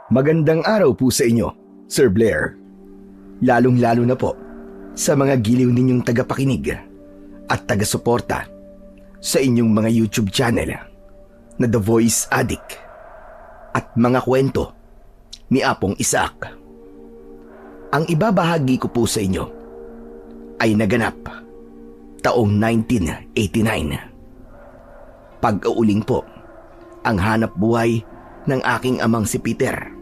Magandang araw po sa inyo, Sir Blair. Lalong-lalo na po sa mga giliw ninyong tagapakinig at taga-suporta sa inyong mga YouTube channel na The Voice Addict at mga kwento ni Apong Isaac. Ang ibabahagi ko po sa inyo ay naganap taong 1989. Pag-uuling po ang hanap buhay ng aking amang si Peter.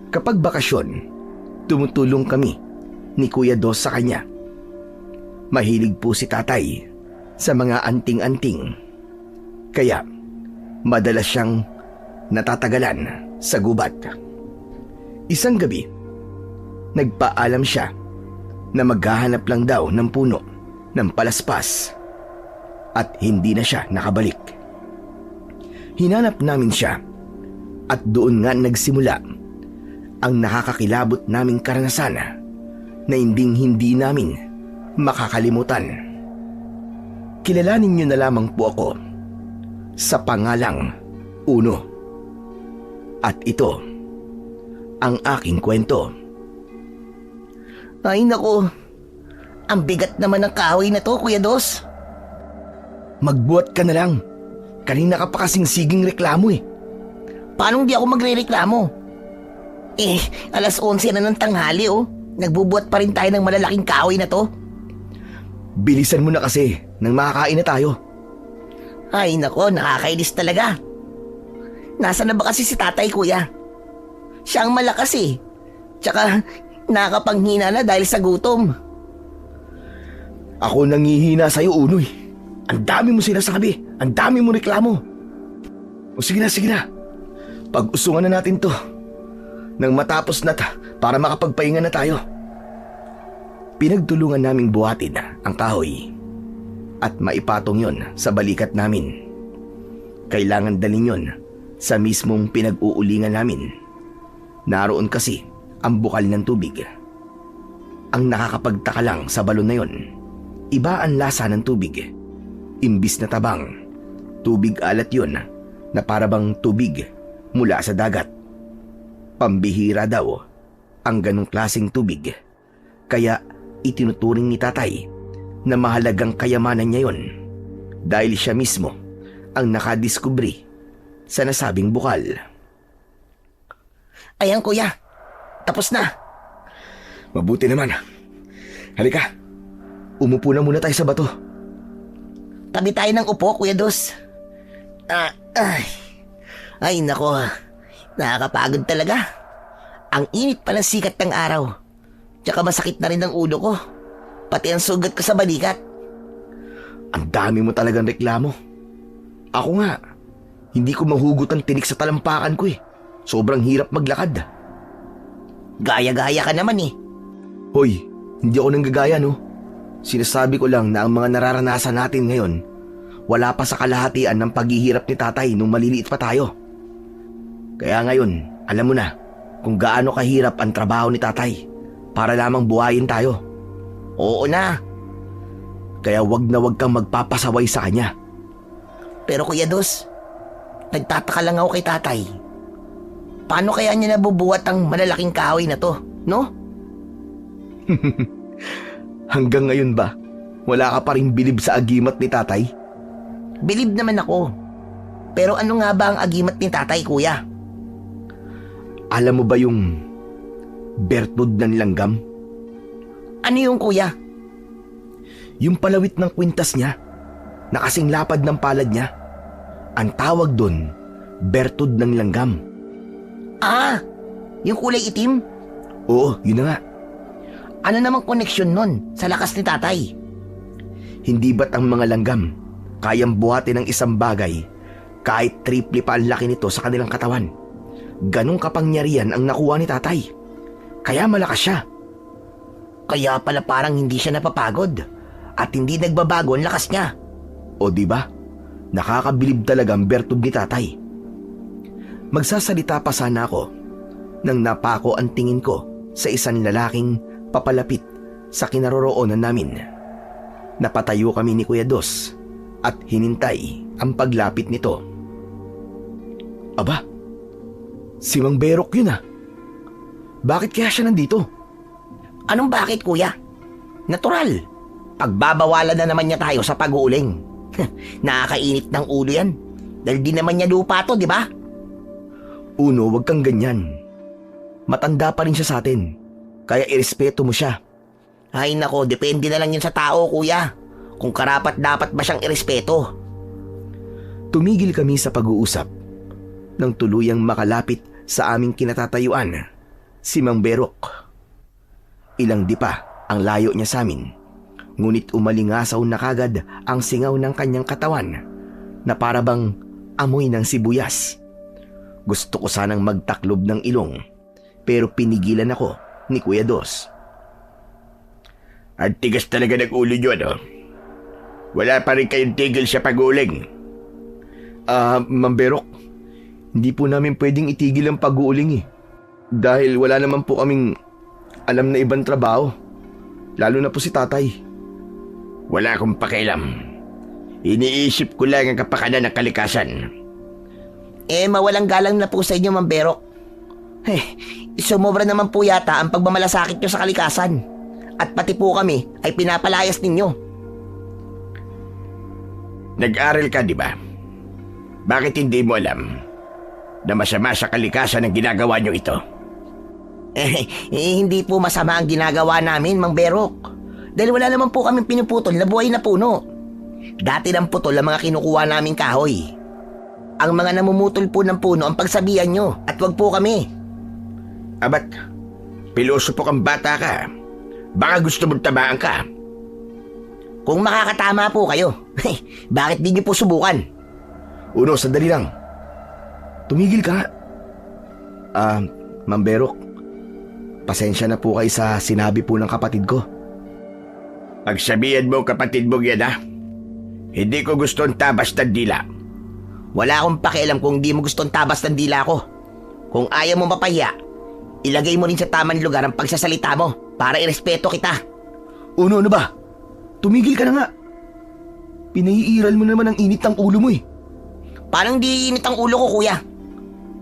Kapag bakasyon, tumutulong kami ni Kuya Dos sa kanya. Mahilig po si tatay sa mga anting-anting. Kaya madalas siyang natatagalan sa gubat. Isang gabi, nagpaalam siya na maghahanap lang daw ng puno ng palaspas at hindi na siya nakabalik. Hinanap namin siya at doon nga nagsimula ang nakakakilabot naming karanasan na hindi namin makakalimutan. Kilalanin niyo na lamang po ako sa pangalang Uno. At ito ang aking kwento. Ay nako, ang bigat naman ng kahoy na to, Kuya Dos. Magbuhat ka na lang. Kanina ka pa kasing siging reklamo eh. Paano hindi ako magre-reklamo? Alas 11 na ng tanghali Nagbubuhat pa rin tayo ng malalaking kahoy na to. Bilisan mo na kasi nang makakain na tayo. Ay nako, nakakainis talaga. Nasaan na ba kasi si tatay, Kuya? Siya ang malakas eh. Tsaka nakapanghina na dahil sa gutom. Ako nangihina sa'yo, Uno eh. Ang dami mo sinasabi. Ang dami mo reklamo. O sige na. Pag-usungan na natin to. Nang matapos na para makapagpahinga na tayo. Pinagtulungan naming buhatin ang kahoy at maipatong yon sa balikat namin. Kailangan dalhin yon sa mismong pinag-uulingan namin. Naroon kasi ang bukal ng tubig. Ang nakakapagtaka lang sa balon na yon, iba ang lasa ng tubig. Imbis na tabang, tubig alat yon na parabang tubig mula sa dagat. Pambihira daw ang ganong klaseng tubig. Kaya itinuturing ni tatay na mahalagang kayamanan niya yon dahil siya mismo ang nakadiskubre sa nasabing bukal. Ayan, Kuya. Tapos na. Mabuti naman. Halika. Umupo na muna tayo sa bato. Tabi tayo ng upo, Kuya Dos. Ay nako. Nakakapagod talaga. Ang init pa ng sikat ng araw. Tsaka masakit na rin ang ulo ko. Pati ang sugat ko sa balikat. Ang dami mo talagang reklamo. Ako nga, hindi ko mahugot ang tinik sa talampakan ko eh. Sobrang hirap maglakad. Gaya-gaya ka naman eh. Hoy, hindi ako nanggagaya no. Sinasabi ko lang na ang mga nararanasan natin ngayon, wala pa sa kalahatian ng paghihirap ni tatay nung maliliit pa tayo. Kaya ngayon, alam mo na kung gaano kahirap ang trabaho ni tatay para lamang buhayin tayo. Oo na. Kaya wag na wag kang magpapasaway sa kanya. Pero Kuya Dos, nagtataka lang ako kay tatay. Paano kaya niya nabubuhat ang malalaking kahoy na to, no? Hanggang ngayon ba, wala ka pa rin bilib sa agimat ni tatay? Bilib naman ako. Pero ano nga ba ang agimat ni tatay, Kuya? Alam mo ba yung bertud ng langgam? Ano yung, Kuya? Yung palawit ng kwintas niya, na kasing lapad ng palad niya. Ang tawag doon, bertud ng langgam. Yung kulay itim? Oo, yun na nga. Ano namang koneksyon nun sa lakas ni tatay? Hindi ba't ang mga langgam kayang buhatin ng isang bagay kahit triple pa ang laki nito sa kanilang katawan? Ganong kapangyarihan ang nakuha ni tatay. Kaya malakas siya. Kaya pala parang hindi siya napapagod at hindi nagbabago ang lakas niya. O di ba? Nakakabilib talaga ang bertud ni tatay. Magsasalita pa sana ako nang napako ang tingin ko sa isang lalaking papalapit sa kinaroroonan namin. Napatayo kami ni Kuya Dos at hinintay ang paglapit nito. Aba, Si Mang Berok yun ah. Bakit kaya siya nandito? Anong bakit, kuya? Natural. Pagbabawalan na naman niya tayo sa pag-uuling. Nakakainit ng ulo yan. Dahil di naman niya lupa to, di ba? Uno, wag kang ganyan. Matanda pa rin siya sa atin. Kaya irespeto mo siya. Ay nako, depende na lang yun sa tao, kuya. Kung karapat dapat ba siyang irespeto. Tumigil kami sa pag-uusap nang tuluyang makalapit sa aming kinatatayuan, si Mang Berok. Ilang di pa ang layo niya sa amin, ngunit umalingasaw na kagad ang singaw ng kanyang katawan na parabang amoy ng sibuyas. Gusto ko sanang magtaklob ng ilong, pero pinigilan ako ni Kuya Dos. Ang tigas talaga ng ulo nyo, no? Wala pa rin kayong tigil sa pag-uuling. Mang Berok, hindi po namin pwedeng itigil ang pag-uuling eh. Dahil wala naman po kaming alam na ibang trabaho. Lalo na po si tatay. Wala akong pakialam. Iniisip ko lang ang kapakanan ng kalikasan. Mawalang galang na po sa inyo, Mang Berok. Sumobra naman po yata ang pagmamalasakit nyo sa kalikasan. At pati po kami ay pinapalayas ninyo. Nag-aral ka, di ba? Bakit hindi mo alam na masama sa kalikasan ang ginagawa nyo ito? Hindi po masama ang ginagawa namin, Mang Berok. Dahil wala naman po kaming pinuputol na buhay na puno. Dati ng putol ang mga kinukuha naming kahoy. Ang mga namumutol po ng puno ang pagsabihan nyo at wag po kami. Abat, pilosopo kang bata ka. Baka gusto mong tamaan ka. Kung makakatama po kayo, bakit di nyo po subukan? Uno, sandali lang. Tumigil ka. Mang Berok, pasensya na po kayo sa sinabi po ng kapatid ko. Pagsabihan mo kapatid mo yan, ha? Hindi ko gustong tabas ng dila. Wala akong pakialam kung di mo gustong tabas ng dila ko. Kung ayaw mo mapahiya, ilagay mo rin sa tamang lugar ang pagsasalita mo para irespeto kita. Uno, ano ba? Tumigil ka na nga. Pinaiiral mo naman ang init ng ulo mo eh. Parang di init ang ulo ko, kuya.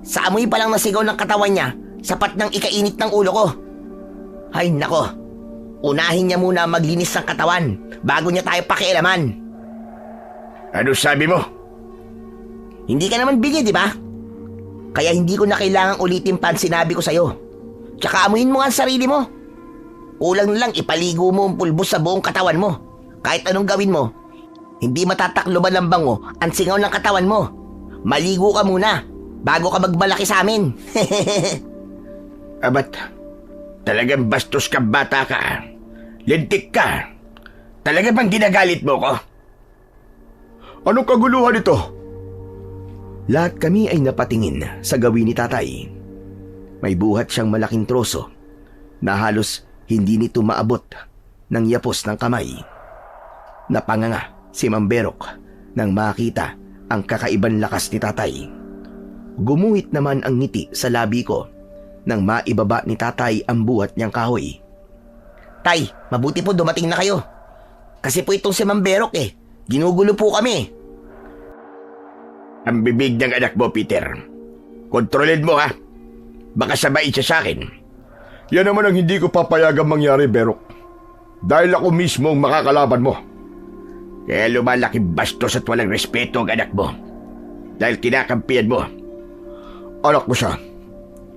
Sa amoy pa lang nasigaw ng katawan niya, sapat ng ikainit ng ulo ko. Ay nako, unahin niya muna maglinis ng katawan bago niya tayo pakialaman. Ano sabi mo? Hindi ka naman bingi, di ba? Kaya hindi ko na kailangang ulitin pa ang sinabi ko sa'yo. Tsaka amuyin mo nga ang sarili mo. Kulang na lang ipaligo mo ang pulbos sa buong katawan mo. Kahit anong gawin mo, hindi matatakloban ng bango ang singaw ng katawan mo. Maligo ka muna bago ka magmalaki sa amin. Abat, talagang bastos ka bata ka. Lintik ka. Talaga bang ginagalit mo ko? Anong kaguluhan ito? Lahat kami ay napatingin sa gawin ni tatay. May buhat siyang malaking troso na halos hindi nito maabot ng yapos ng kamay. Napanganga si Mang Berok nang makita ang kakaibang lakas ni tatay. Gumuhit naman ang ngiti sa labi ko nang maibaba ni tatay ang buhat niyang kahoy. Tay, mabuti po dumating na kayo. Kasi po itong si Mang Berok ginugulo po kami. Ang bibig ng anak mo, Peter. Kontrolin mo, ha? Baka sabay siya sa akin. Yan naman ang hindi ko papayagang mangyari, Berok. Dahil ako mismo ang makakalaban mo. Kaya lumalaki bastos at walang respeto ang anak mo. Dahil kinakampiyan mo. Anak mo siya.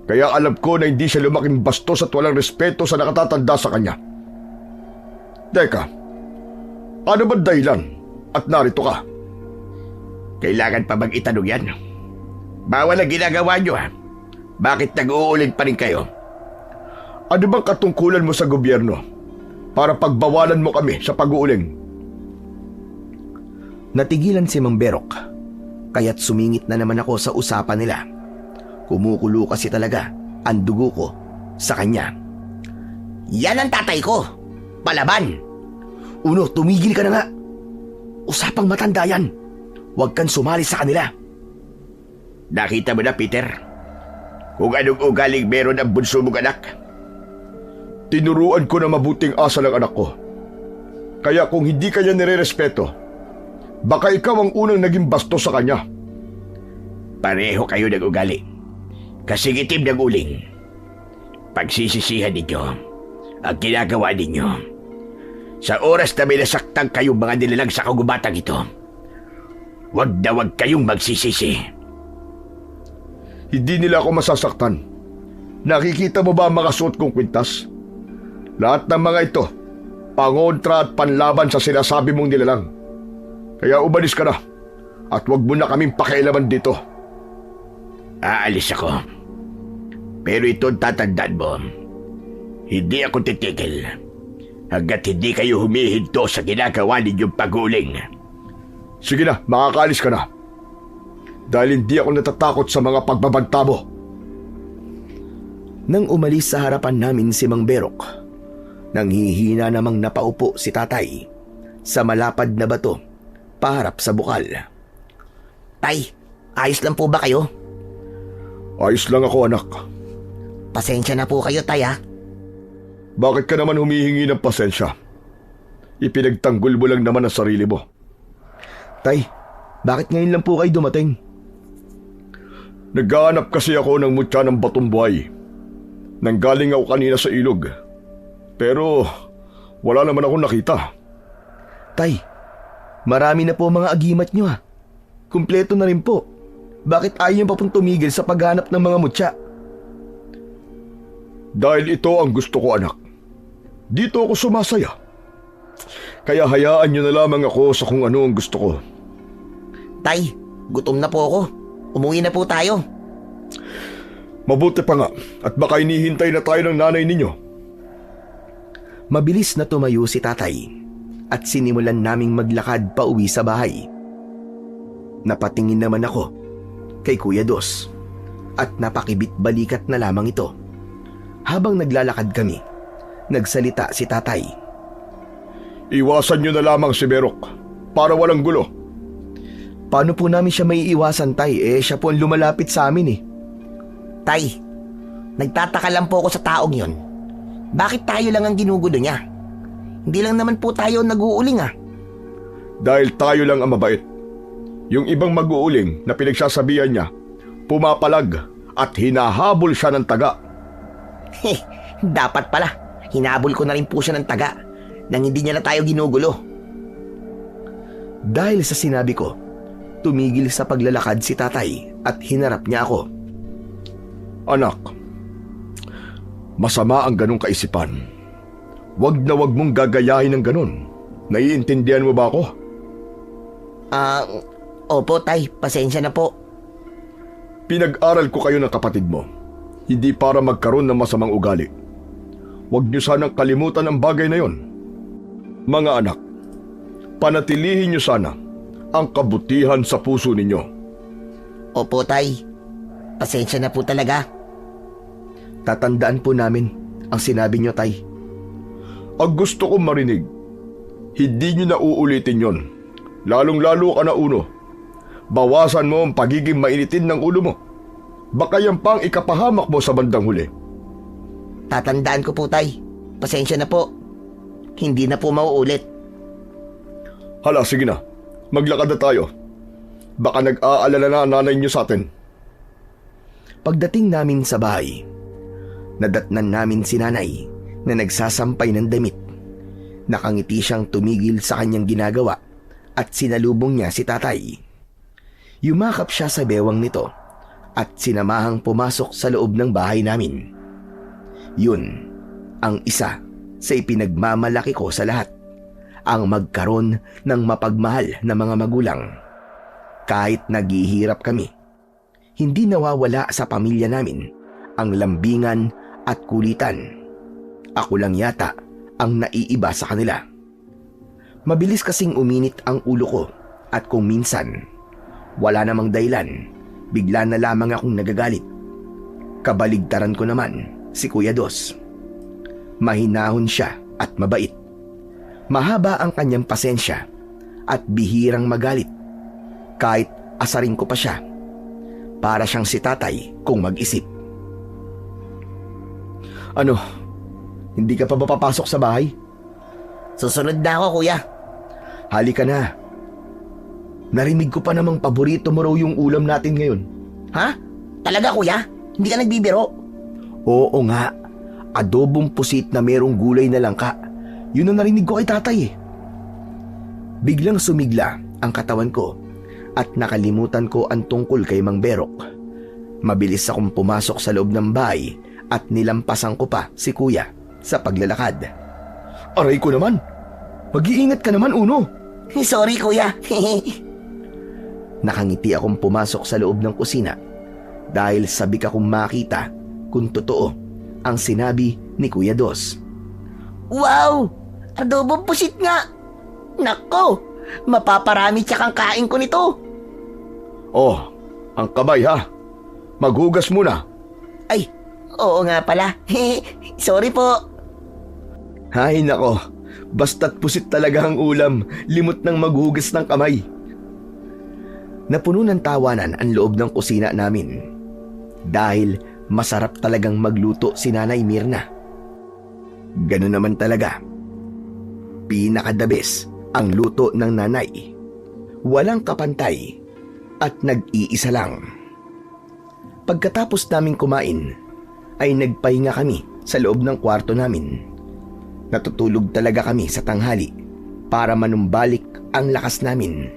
Kaya alam ko na hindi siya lumaking bastos at walang respeto sa nakatatanda sa kanya. Teka, ano ba dahilan at narito ka? Kailangan pa bang itanong yan? Bawal ang ginagawa nyo, ha? Bakit nag-uuling pa rin kayo? Ano bang katungkulan mo sa gobyerno para pagbawalan mo kami sa pag-uuling? Natigilan si Mang Berok, kaya't sumingit na naman ako sa usapan nila. Kumukulo kasi talaga ang dugo ko sa kanya. Yan ang tatay ko. Palaban. Uno, tumigil ka na nga. Usapang matanda yan. Huwag kang sumali sa kanila. Nakita mo na, Peter? Kung anong ugaling meron ang bunso mong anak? Tinuruan ko na mabuting asa ng anak ko. Kaya kung hindi kanya nire-respeto, baka ikaw ang unang naging bastos sa kanya. Pareho kayo ng ugali. Kasing itim ng uling. Pagsisisihan ninyo ang ginagawa ninyo. Sa oras na may nasaktan kayong mga nilalang sa kagubatang ito, wag na wag kayong magsisisi. Hindi nila ako masasaktan. Nakikita mo ba ang mga suot kong kwintas? Lahat ng mga ito, pangontra at panlaban sa sinasabi mong nilalang. Kaya umalis ka na at wag mo na kaming pakialaman dito. Aalis ako. Pero ito ang tatandaan mo. Hindi ako titigil hanggat hindi kayo humihinto sa ginagawa ninyong pag-uling. Sige na, makakaalis ka na. Dahil hindi ako natatakot sa mga pagbabanta mo. Nang umalis sa harapan namin si Mang Berok, nanghihina namang napaupo si tatay sa malapad na bato paharap sa bukal. Tay, ayos lang po ba kayo? Ayos lang ako, anak. Pasensya na po kayo, tay, ha? Bakit ka naman humihingi ng pasensya? Ipinagtanggol mo lang naman ang sarili mo. Tay, bakit ngayon lang po kayo dumating? Naghahanap kasi ako ng mutya ng batong buhay. Nanggaling ako kanina sa ilog. Pero wala naman akong nakita. Tay, marami na po mga agimat nyo ha. Kumpleto na rin po. Bakit ayaw nyo pa pong tumigil sa paghanap ng mga mutya? Dahil ito ang gusto ko, anak. Dito ako sumasaya. Kaya hayaan nyo na lamang ako sa kung ano ang gusto ko. Tay, gutom na po ako. Umuwi na po tayo. Mabuti pa nga at baka inihintay na tayo ng nanay ninyo. Mabilis na tumayo si tatay at sinimulan naming maglakad pa uwi sa bahay. Napatingin naman ako kay Kuya Dos at napakibit balikat na lamang ito. Habang naglalakad kami, nagsalita si tatay. Iwasan nyo na lamang si Berok para walang gulo. Paano po namin siya maiiwasan, tay? Siya po ang lumalapit sa amin eh. Tay, nagtataka lang po ako sa taong yon. Bakit tayo lang ang ginugulo niya? Hindi lang naman po tayo nag-uuling, ah. Dahil tayo lang ang mabait. Yung ibang mag-uuling na pinagsasabihan niya, pumapalag at hinahabol siya ng taga. Dapat pala, hinabol ko na rin po siya ng taga nang hindi niya na tayo ginugulo. Dahil sa sinabi ko, tumigil sa paglalakad si tatay at hinarap niya ako. Anak, masama ang ganong kaisipan. Wag na wag mong gagayahin ng ganon. Naiintindihan mo ba ako? Opo tay, pasensya na po. Pinag-aral ko kayo ng kapatid mo. Hindi para magkaroon ng masamang ugali. Huwag niyo sanang kalimutan ang bagay na yon. Mga anak, panatilihin niyo sana ang kabutihan sa puso ninyo. Opo tay, pasensya na po talaga. Tatandaan po namin ang sinabi niyo, tay. Ang gusto kong marinig, hindi niyo na uulitin yon. Lalong-lalo ka na uno. Bawasan mo ang pagiging mainitin ng ulo mo. Baka yan pang ikapahamak mo sa bandang huli. Tatandaan ko po tay, pasensya na po. Hindi na po mauulit. Hala, sige na. Maglakad na tayo. Baka nag-aalala na ang nanay niyo sa atin. Pagdating namin sa bahay, nadatnan namin si nanay na nagsasampay ng damit. Nakangiti siyang tumigil sa kanyang ginagawa at sinalubong niya si tatay. Yumakap siya sa bewang nito at sinamahang pumasok sa loob ng bahay namin. Yun ang isa sa ipinagmamalaki ko sa lahat, ang magkaroon ng mapagmahal na mga magulang. Kahit naghihirap kami, hindi nawawala sa pamilya namin ang lambingan at kulitan. Ako lang yata ang naiiba sa kanila. Mabilis kasing uminit ang ulo ko at kung minsan, wala namang dahilan, bigla na lamang akong nagagalit. Kabaligtaran ko naman si Kuya Dos. Mahinahon siya at mabait. Mahaba ang kanyang pasensya at bihirang magalit. Kahit asarin ko pa siya, para siyang si tatay kung mag-isip. Ano? Hindi ka pa ba papasok sa bahay? Susunod na ako kuya. Halika na. Narinig ko pa namang paborito mo raw yung ulam natin ngayon. Ha? Talaga kuya? Hindi ka nagbibiro? Oo nga, adobong pusit na merong gulay na langka. Yun ang narinig ko kay tatay eh. Biglang sumigla ang katawan ko at nakalimutan ko ang tungkol kay Mang Berok. Mabilis akong pumasok sa loob ng bahay at nilampasan ko pa si kuya sa paglalakad. Aray ko naman! Mag-iingat ka naman, Uno! Sorry kuya. Nakangiti akong pumasok sa loob ng kusina dahil sabik akong makita kung totoo ang sinabi ni Kuya Dos. Wow! Adobong pusit nga! Nako! Mapaparami tsakang kain ko nito. Oh, ang kamay ha. Maghugas muna. Ay, oo nga pala. Sorry po. Hay nako, basta't pusit talaga ang ulam, limot ng maghugas ng kamay. Napuno ng tawanan ang loob ng kusina namin dahil masarap talagang magluto si Nanay Mirna. Ganun naman talaga. Pinaka-the best ang luto ng nanay. Walang kapantay at nag-iisa lang. Pagkatapos naming kumain, ay nagpahinga kami sa loob ng kwarto namin. Natutulog talaga kami sa tanghali para manumbalik ang lakas namin.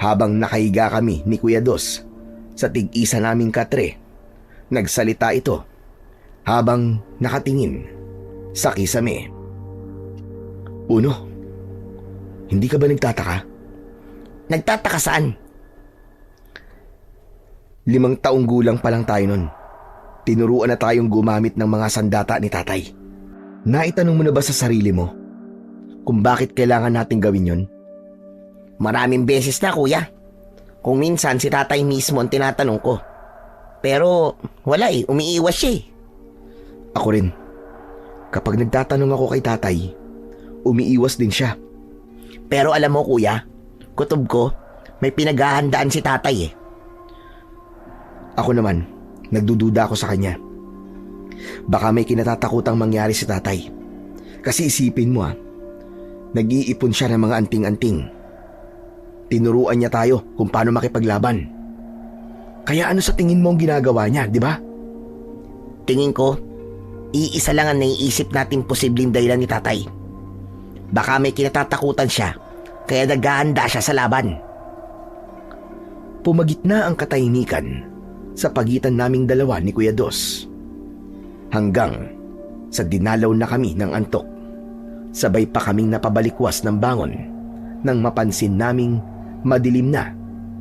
Habang nakahiga kami ni Kuya Dos sa tig-isa naming katre, nagsalita ito habang nakatingin sa kisame. Uno, hindi ka ba nagtataka? Nagtataka saan? 5 taong gulang pa lang tayo nun. Tinuruan na tayong gumamit ng mga sandata ni tatay. Naitanong mo na ba sa sarili mo kung bakit kailangan natin gawin yon? Maraming beses na kuya. Kung minsan si tatay mismo ang tinatanong ko. Pero wala umiiwas siya eh. Ako rin. Kapag nagtatanong ako kay tatay, umiiwas din siya. Pero alam mo kuya, kutob ko, may pinaghahandaan si tatay eh. Ako naman, nagdududa ako sa kanya. Baka may kinatatakutang mangyari si tatay. Kasi isipin mo nag-iipon siya ng mga anting-anting. Tinuruan niya tayo kung paano makipaglaban. Kaya ano sa tingin mo ang ginagawa niya, di ba? Tingin ko, iisa lang ang naiisip natin posibleng dahilan ni tatay. Baka may kinatatakutan siya, kaya naghahanda siya sa laban. Pumagitna ang katahimikan sa pagitan naming dalawa ni Kuya Dos. Hanggang sa dinalaw na kami ng antok. Sabay pa kaming napabalikwas ng bangon nang mapansin naming madilim na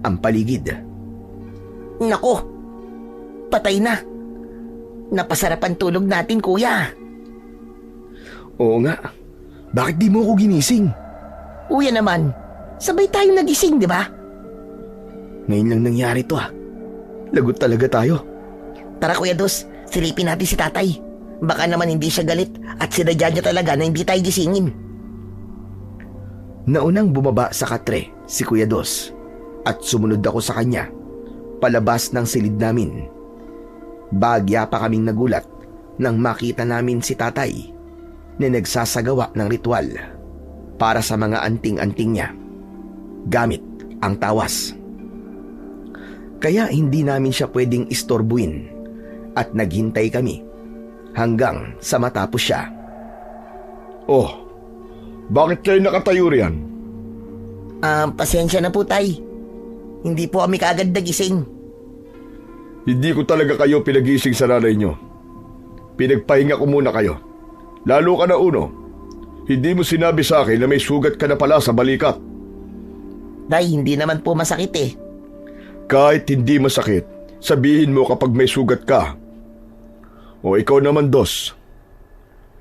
ang paligid. Nako, patay na. Napasarap ang tulog natin kuya. Oo nga, bakit di mo ako ginising? Kuya naman, sabay tayong nagising di ba? Ngayon lang nangyari to Lagot talaga tayo. Tara Kuya Dos, silipin natin si tatay. Baka naman hindi siya galit at sinadya niya talaga na hindi tayo gisingin. Naunang bumaba sa katre si Kuya Dos at sumunod ako sa kanya palabas ng silid namin. Bagya pa kaming nagulat nang makita namin si tatay na nagsasagawa ng ritual para sa mga anting-anting niya gamit ang tawas. Kaya hindi namin siya pwedeng istorbuin at naghintay kami hanggang sa matapos siya. Oh, bakit kayo nakatayo riyan? Pasensya na po tay. Hindi po kami kaagad nagising. Hindi ko talaga kayo pinagising sa nanay nyo. Pinagpahinga ko muna kayo. Lalo ka na Uno. Hindi mo sinabi sa akin na may sugat ka na pala sa balikat. Tay, hindi naman po masakit eh. Kahit hindi masakit, sabihin mo kapag may sugat ka. O ikaw naman Dos,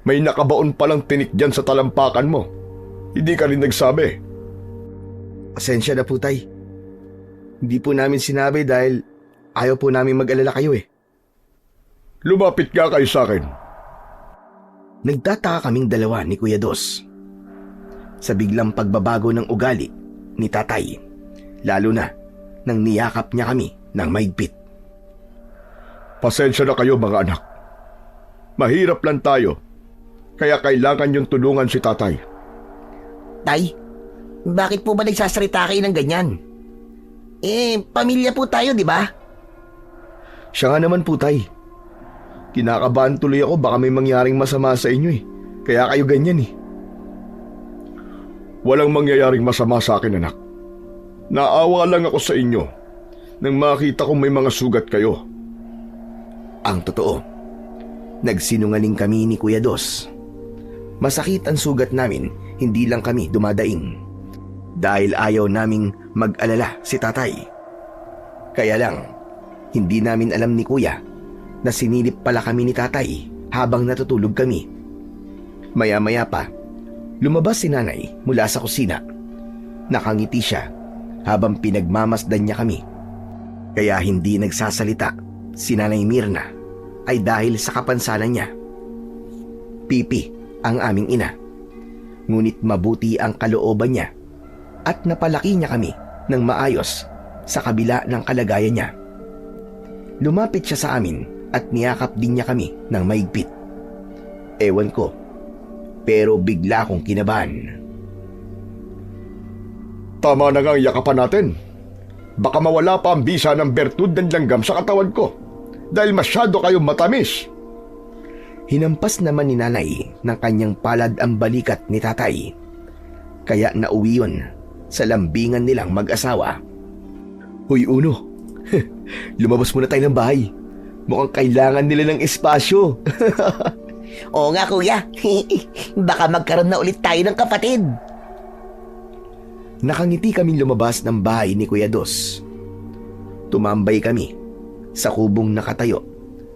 may nakabaon palang tinik dyan sa talampakan mo. Hindi ka rin nagsabi. Pasensya na po tay. Hindi po namin sinabi dahil ayaw po namin mag-alala kayo eh. Lumapit nga kayo sa akin. Nagtataka kaming dalawa ni Kuya Dos sa biglang pagbabago ng ugali ni tatay, lalo na nang niyakap niya kami ng mahigpit. Pasensya na kayo mga anak. Mahirap lang tayo, kaya kailangan yung tulungan si tatay. Tay, bakit po ba nagsasalita kayo ng ganyan? Pamilya po tayo, di ba? Siya nga naman po, Tay. Kinakabahan tuloy ako baka may mangyaring masama sa inyo eh. Kaya kayo ganyan eh. Walang mangyayaring masama sa akin, anak. Naawa lang ako sa inyo nang makita kong may mga sugat kayo. Ang totoo, nagsinungaling kami ni Kuya Dos. Masakit ang sugat namin, hindi lang kami dumadaing. Dahil ayaw naming mag-alala si tatay. Kaya lang, hindi namin alam ni Kuya na sinilip pala kami ni tatay habang natutulog kami. Maya-maya pa, lumabas si nanay mula sa kusina. Nakangiti siya habang pinagmamasdan niya kami. Kaya hindi nagsasalita si Nanay Mirna ay dahil sa kapansanan niya. Pipi ang aming ina. Ngunit mabuti ang kalooban niya at napalaki niya kami ng maayos sa kabila ng kalagayan niya. Lumapit siya sa amin at niyakap din niya kami ng maigpit. Ewan ko, pero bigla akong kinabahan. Tama na nga ang yakapan natin. Baka mawala pa ang bisa ng bertud ng langgam sa katawan ko dahil masyado kayong matamis. Hinampas naman ni nanay ng kanyang palad ang balikat ni tatay. Kaya nauwi yun sa lambingan nilang mag-asawa. Hoy Uno, lumabas muna tayo ng bahay. Mukhang kailangan nila ng espasyo. Oo nga, kuya. Baka magkaroon na ulit tayo ng kapatid. Nakangiti kaming lumabas ng bahay ni Kuya Dos. Tumambay kami sa kubong nakatayo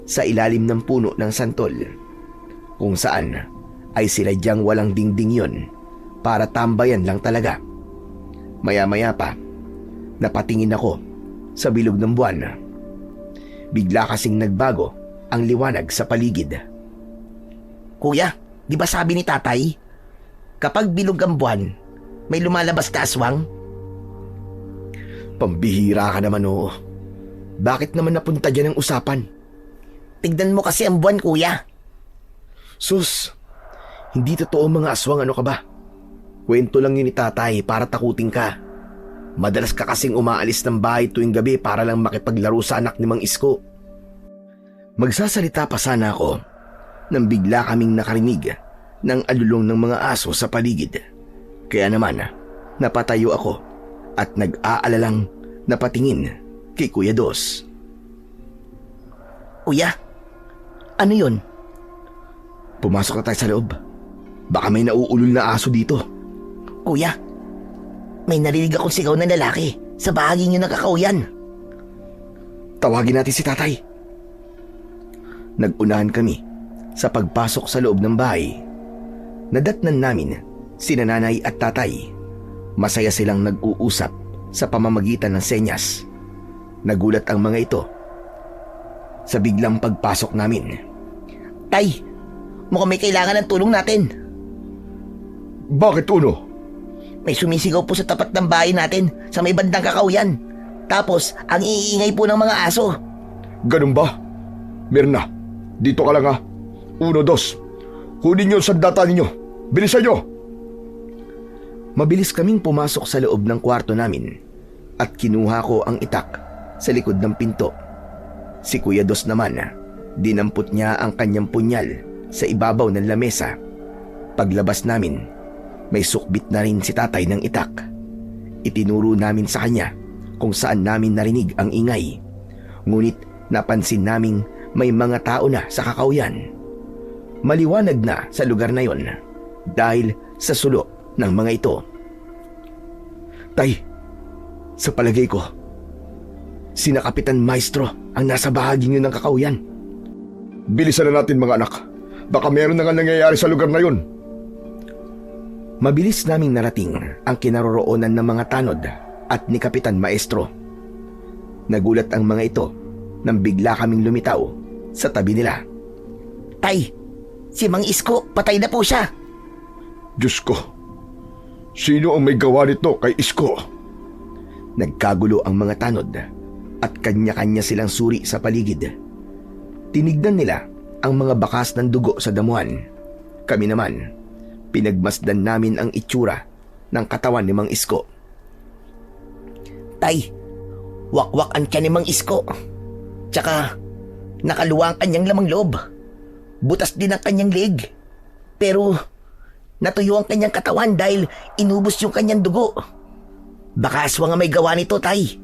sa ilalim ng puno ng santol, kung saan ay sinadyang walang dingding yun para tambayan lang talaga. Maya-maya pa, napatingin ako sa bilog ng buwan. Bigla kasing nagbago ang liwanag sa paligid. Kuya, di ba sabi ni tatay, kapag bilog ang buwan, may lumalabas na aswang? Pambihira ka naman, oo. Bakit naman napunta dyan ang usapan? Tignan mo kasi ang buwan, kuya. Sus, hindi totoo mga aswang, ano ka ba? Kwento lang yun ni tatay para takutin ka. Madalas ka kasing umaalis ng bahay tuwing gabi para lang makipaglaro sa anak ni Mang Isko. Magsasalita pa sana ako nang bigla kaming nakarinig ng alulong ng mga aso sa paligid. Kaya naman, napatayo ako at nag-aalalang napatingin kay Kuya Dos. Kuya, ano yun? Pumasok na tayo sa loob. Baka may nauulol na aso dito. Kuya, may narinig akong sigaw ng lalaki sa bahagi niyo ng kakauyan. Tawagin natin si tatay. Nag-unahan kami sa pagpasok sa loob ng bahay. Nadatnan namin sina nanay at tatay. Masaya silang nag-uusap sa pamamagitan ng senyas. Nagulat ang mga ito sa biglang pagpasok namin. Tay, mukhang may kailangan ng tulong natin. Bakit, Uno? May sumisigaw po sa tapat ng bahay natin sa may bandang kakauyan. Tapos, ang iingay po ng mga aso. Ganun ba? Mirna, dito ka lang ha. 1, 2. Kunin niyo ang sandata ninyo. Bilisan niyo! Mabilis kaming pumasok sa loob ng kwarto namin at kinuha ko ang itak sa likod ng pinto. Si Kuya Dos naman, dinampot niya ang kanyang punyal sa ibabaw ng lamesa. Paglabas namin, may sukbit na rin si tatay ng itak. Itinuro namin sa kanya kung saan namin narinig ang ingay. Ngunit napansin naming may mga tao na sa kakauyan. Maliwanag na sa lugar na yon dahil sa sulo ng mga ito. Tay, sa palagay ko, sina Kapitan Maestro ang nasa bahagi niyo ng kakauyan. Bilisan na natin mga anak. Baka meron na nga nangyayari sa lugar na yon. Mabilis naming narating ang kinaroroonan ng mga tanod at ni Kapitan Maestro. Nagulat ang mga ito nang bigla kaming lumitaw sa tabi nila. Tay, si Mang Isko, patay na po siya. Diyos ko, sino ang may gawa nito kay Isko? Nagkagulo ang mga tanod at kanya-kanya silang suri sa paligid. Tinignan nila ang mga bakas ng dugo sa damuhan. Kami naman, pinagmasdan namin ang itsura ng katawan ni Mang Isko. Tay, wakwak ang tiyan ni Mang Isko. Tsaka Nakaluwa ang kanyang lamang loob. Butas din ang kanyang leg. Pero natuyo ang kanyang katawan dahil inubos yung kanyang dugo. Baka aswang ang may gawa nito, Tay.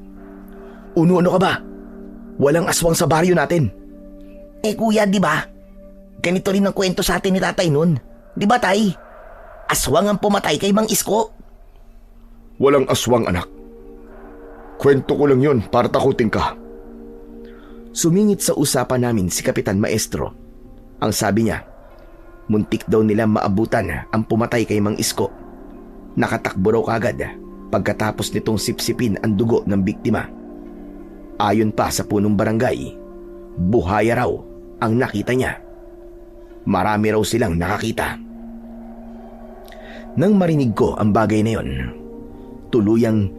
Ano ka ba? Walang aswang sa baryo natin. Kuya, di ba? Ganito rin ang kwento sa atin ni tatay nun. Di ba, Tay? Aswang ang pumatay kay Mang Isko. Walang aswang, anak. Kwento ko lang yun para takutin ka. Sumingit sa usapan namin si Kapitan Maestro. Ang sabi niya, muntik daw nila maabutan ang pumatay kay Mang Isko. Nakatakbo raw kagad pagkatapos nitong sipsipin ang dugo ng biktima. Ayon pa sa punong barangay, buhaya raw ang nakita niya. Marami raw silang nakakita. Nang marinig ko ang bagay na yon, tuluyang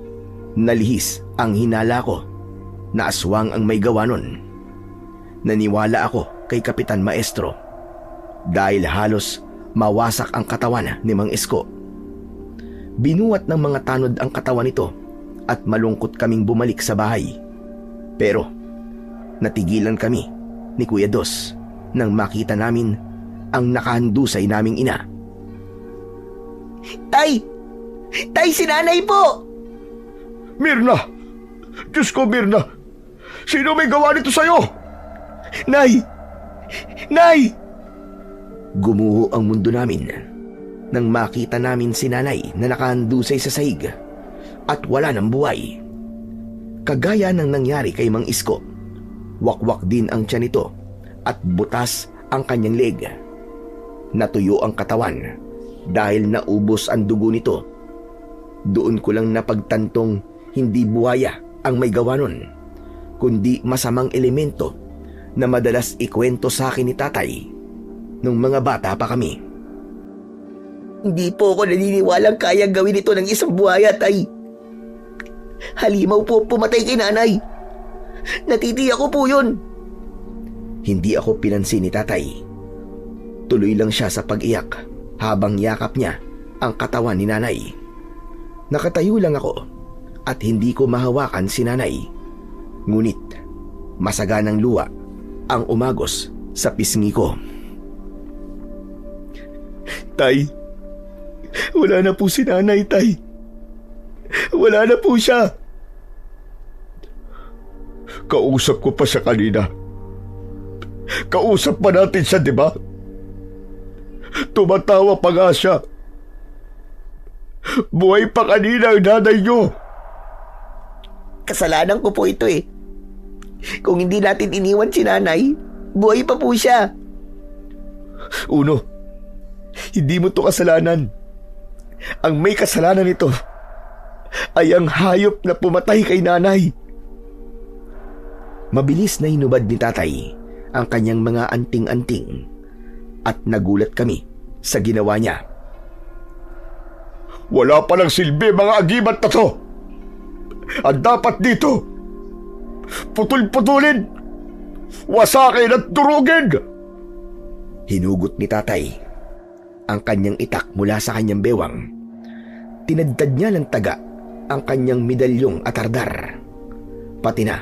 nalihis ang hinala ko na aswang ang may gawa nun. Naniwala ako kay Kapitan Maestro dahil halos mawasak ang katawan ni Mang Isko. Binuhat ng mga tanod ang katawan nito at malungkot kaming bumalik sa bahay. Pero natigilan kami ni Kuya Dos nang makita namin ang nakahandusay naming ina. Tay! Tay, si nanay po! Mirna! Diyos ko, Mirna! Sino may gawa nito sa'yo? Nay! Nay! Gumuho ang mundo namin nang makita namin si nanay na nakahandusay sa sahig at wala ng buhay. Kagaya ng nangyari kay Mang Isko, wakwak din ang tiyan nito at butas ang kanyang leg. Natuyo ang katawan dahil naubos ang dugo nito. Doon ko lang napagtantong hindi buhaya ang may gawa nun, kundi masamang elemento na madalas ikwento sa akin ni tatay nung mga bata pa kami. Hindi po ako naniniwalang kayang gawin ito ng isang buhaya, Tay. Halimaw po pumatay kay nanay. Natitiyak ko po yun. Hindi ako pinansin ni tatay. Tuloy lang siya sa pag-iyak habang yakap niya ang katawan ni nanay. Nakatayo lang ako at hindi ko mahawakan si nanay. Ngunit masaganang luha ang umagos sa pisngi ko. Tay, wala na po si nanay, Tay. Wala na po siya. Kausap ko pa siya kanina. Kausap pa natin siya, di ba? Tumatawa pa nga siya. Buhay pa kanina ang nanay niyo. Kasalanan ko po ito eh. Kung hindi natin iniwan si nanay, buhay pa po siya. Uno, hindi mo to kasalanan. Ang may kasalanan nito ay ang hayop na pumatay kay nanay. Mabilis na hinubad ni tatay ang kanyang mga anting-anting at nagulat kami sa ginawa niya. Wala palang silbi mga agimat na to. Ang dapat dito, putol-putulin, wasakin at durugin. Hinugot ni tatay ang kanyang itak mula sa kanyang bewang. Tinadtad niya ng taga ang kanyang medalyong atardar, pati na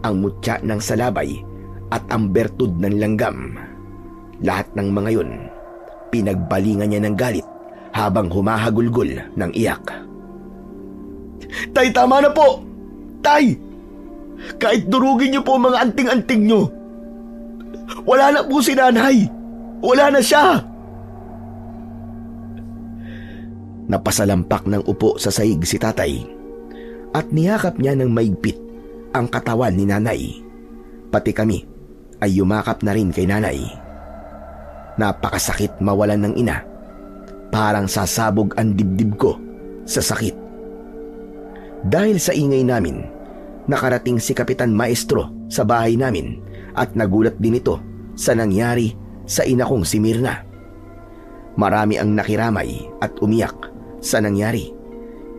ang mutya ng salabay at ang bertud ng langgam. Lahat ng mga yun, pinagbalingan niya ng galit habang humahagulgol ng iyak. Tay, tama na po! Tay! Kahit durugin niyo po mga anting-anting niyo, wala na po si nanay! Wala na siya! Napasalampak ng upo sa sahig si tatay at niyakap niya ng maigpit ang katawan ni nanay. Pati kami ay yumakap na rin kay nanay. Napakasakit mawalan ng ina. Parang sasabog ang dibdib ko sa sakit. Dahil sa ingay namin, nakarating si Kapitan Maestro sa bahay namin at nagulat din ito sa nangyari sa ina kong si Mirna. Marami ang nakiramay at umiyak sa nangyari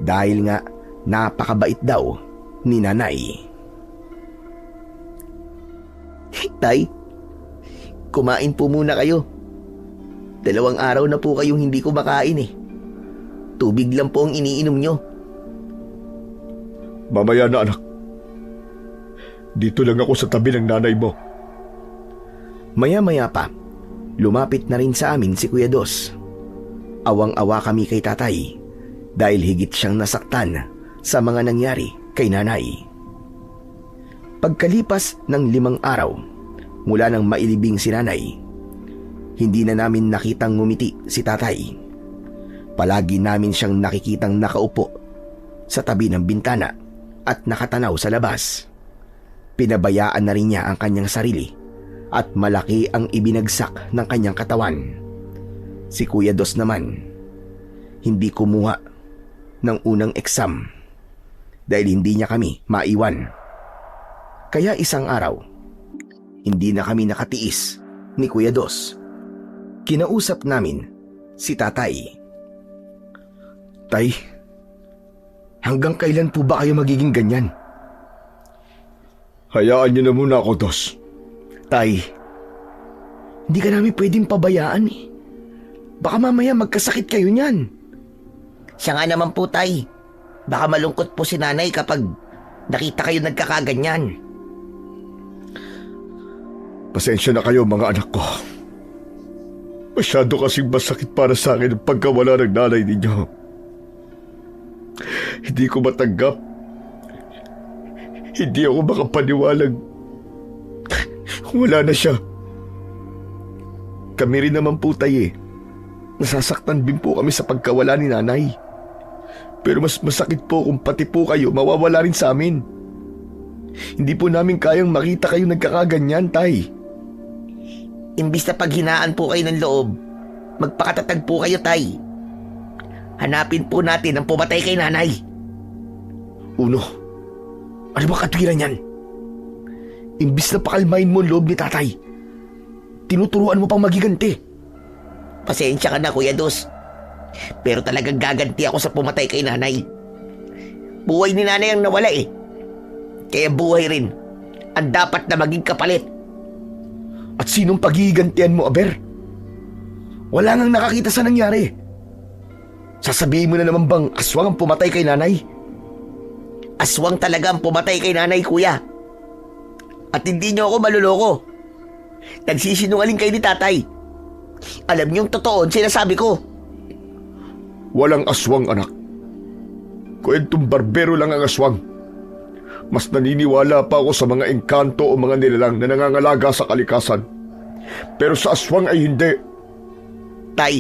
dahil nga napakabait daw ni nanay. Tay, kumain po muna kayo. 2 araw na po kayong hindi kumakain eh. Tubig lang po ang iniinom nyo. Mamaya na, anak. Dito lang ako sa tabi ng nanay mo. Maya-maya pa, lumapit na rin sa amin si Kuya Dos. Awang-awa kami kay tatay dahil higit siyang nasaktan sa mga nangyari kay nanay. Pagkalipas ng 5 araw mula nang mailibing si nanay, hindi na namin nakitang ngumiti si tatay. Palagi namin siyang nakikitang nakaupo sa tabi ng bintana at nakatanaw sa labas. Pinabayaan na rin niya ang kanyang sarili at malaki ang ibinagsak ng kanyang katawan. Si Kuya Dos naman, hindi kumuha ng unang exam dahil hindi niya kami maiwan. Kaya isang araw, hindi na kami nakatiis ni Kuya Dos. Kinausap namin si tatay. Tay, hanggang kailan po ba kayo magiging ganyan? Hayaan niyo na muna ako, Dos. Tay, hindi ka namin pwedeng pabayaan eh. Baka mamaya magkasakit kayo niyan. Siya nga naman po, tay. Baka malungkot po si nanay kapag nakita kayo nagkakaganyan. Pasensya na kayo, mga anak ko. Masyado kasing masakit para sa akin ang pagkawala ng nanay ninyo. Hindi ko matanggap. Hindi ako makapaniwalag. Wala na siya. Kami rin naman po, tay eh. Nasasaktan din po kami sa pagkawala ni nanay. Pero mas masakit po kung pati po kayo mawawala rin sa amin. Hindi po namin kayang makita kayo nagkakaganyan, tay. Imbis na paghinaan po kayo ng loob, magpakatatag po kayo, tay. Hanapin po natin ang pumatay kay nanay. Uno, ano ba katwiran yan? Imbis na pakalmain mo ang loob ni tatay, tinuturuan mo pang magiganti. Pasensya ka na, Kuya Dos. Pero talagang gaganti ako sa pumatay kay nanay. Buhay ni nanay ang nawala eh. Kaya buhay rin ang dapat na maging kapalit. At sinong paghihigantihan mo, Aber? Wala ngang nakakita sa nangyari. Sasabihin mo na naman bang aswang ang pumatay kay nanay? Aswang talaga ang pumatay kay nanay, kuya. At hindi niyo ako maluloko. Nagsisinungaling kayo ni tatay. Alam niyong totoo ang sinasabi ko. Walang aswang, anak. Kwentong barbero lang ang aswang. Mas naniniwala pa ako sa mga engkanto o mga nilalang na nangangalaga sa kalikasan. Pero sa aswang ay hindi. Tay,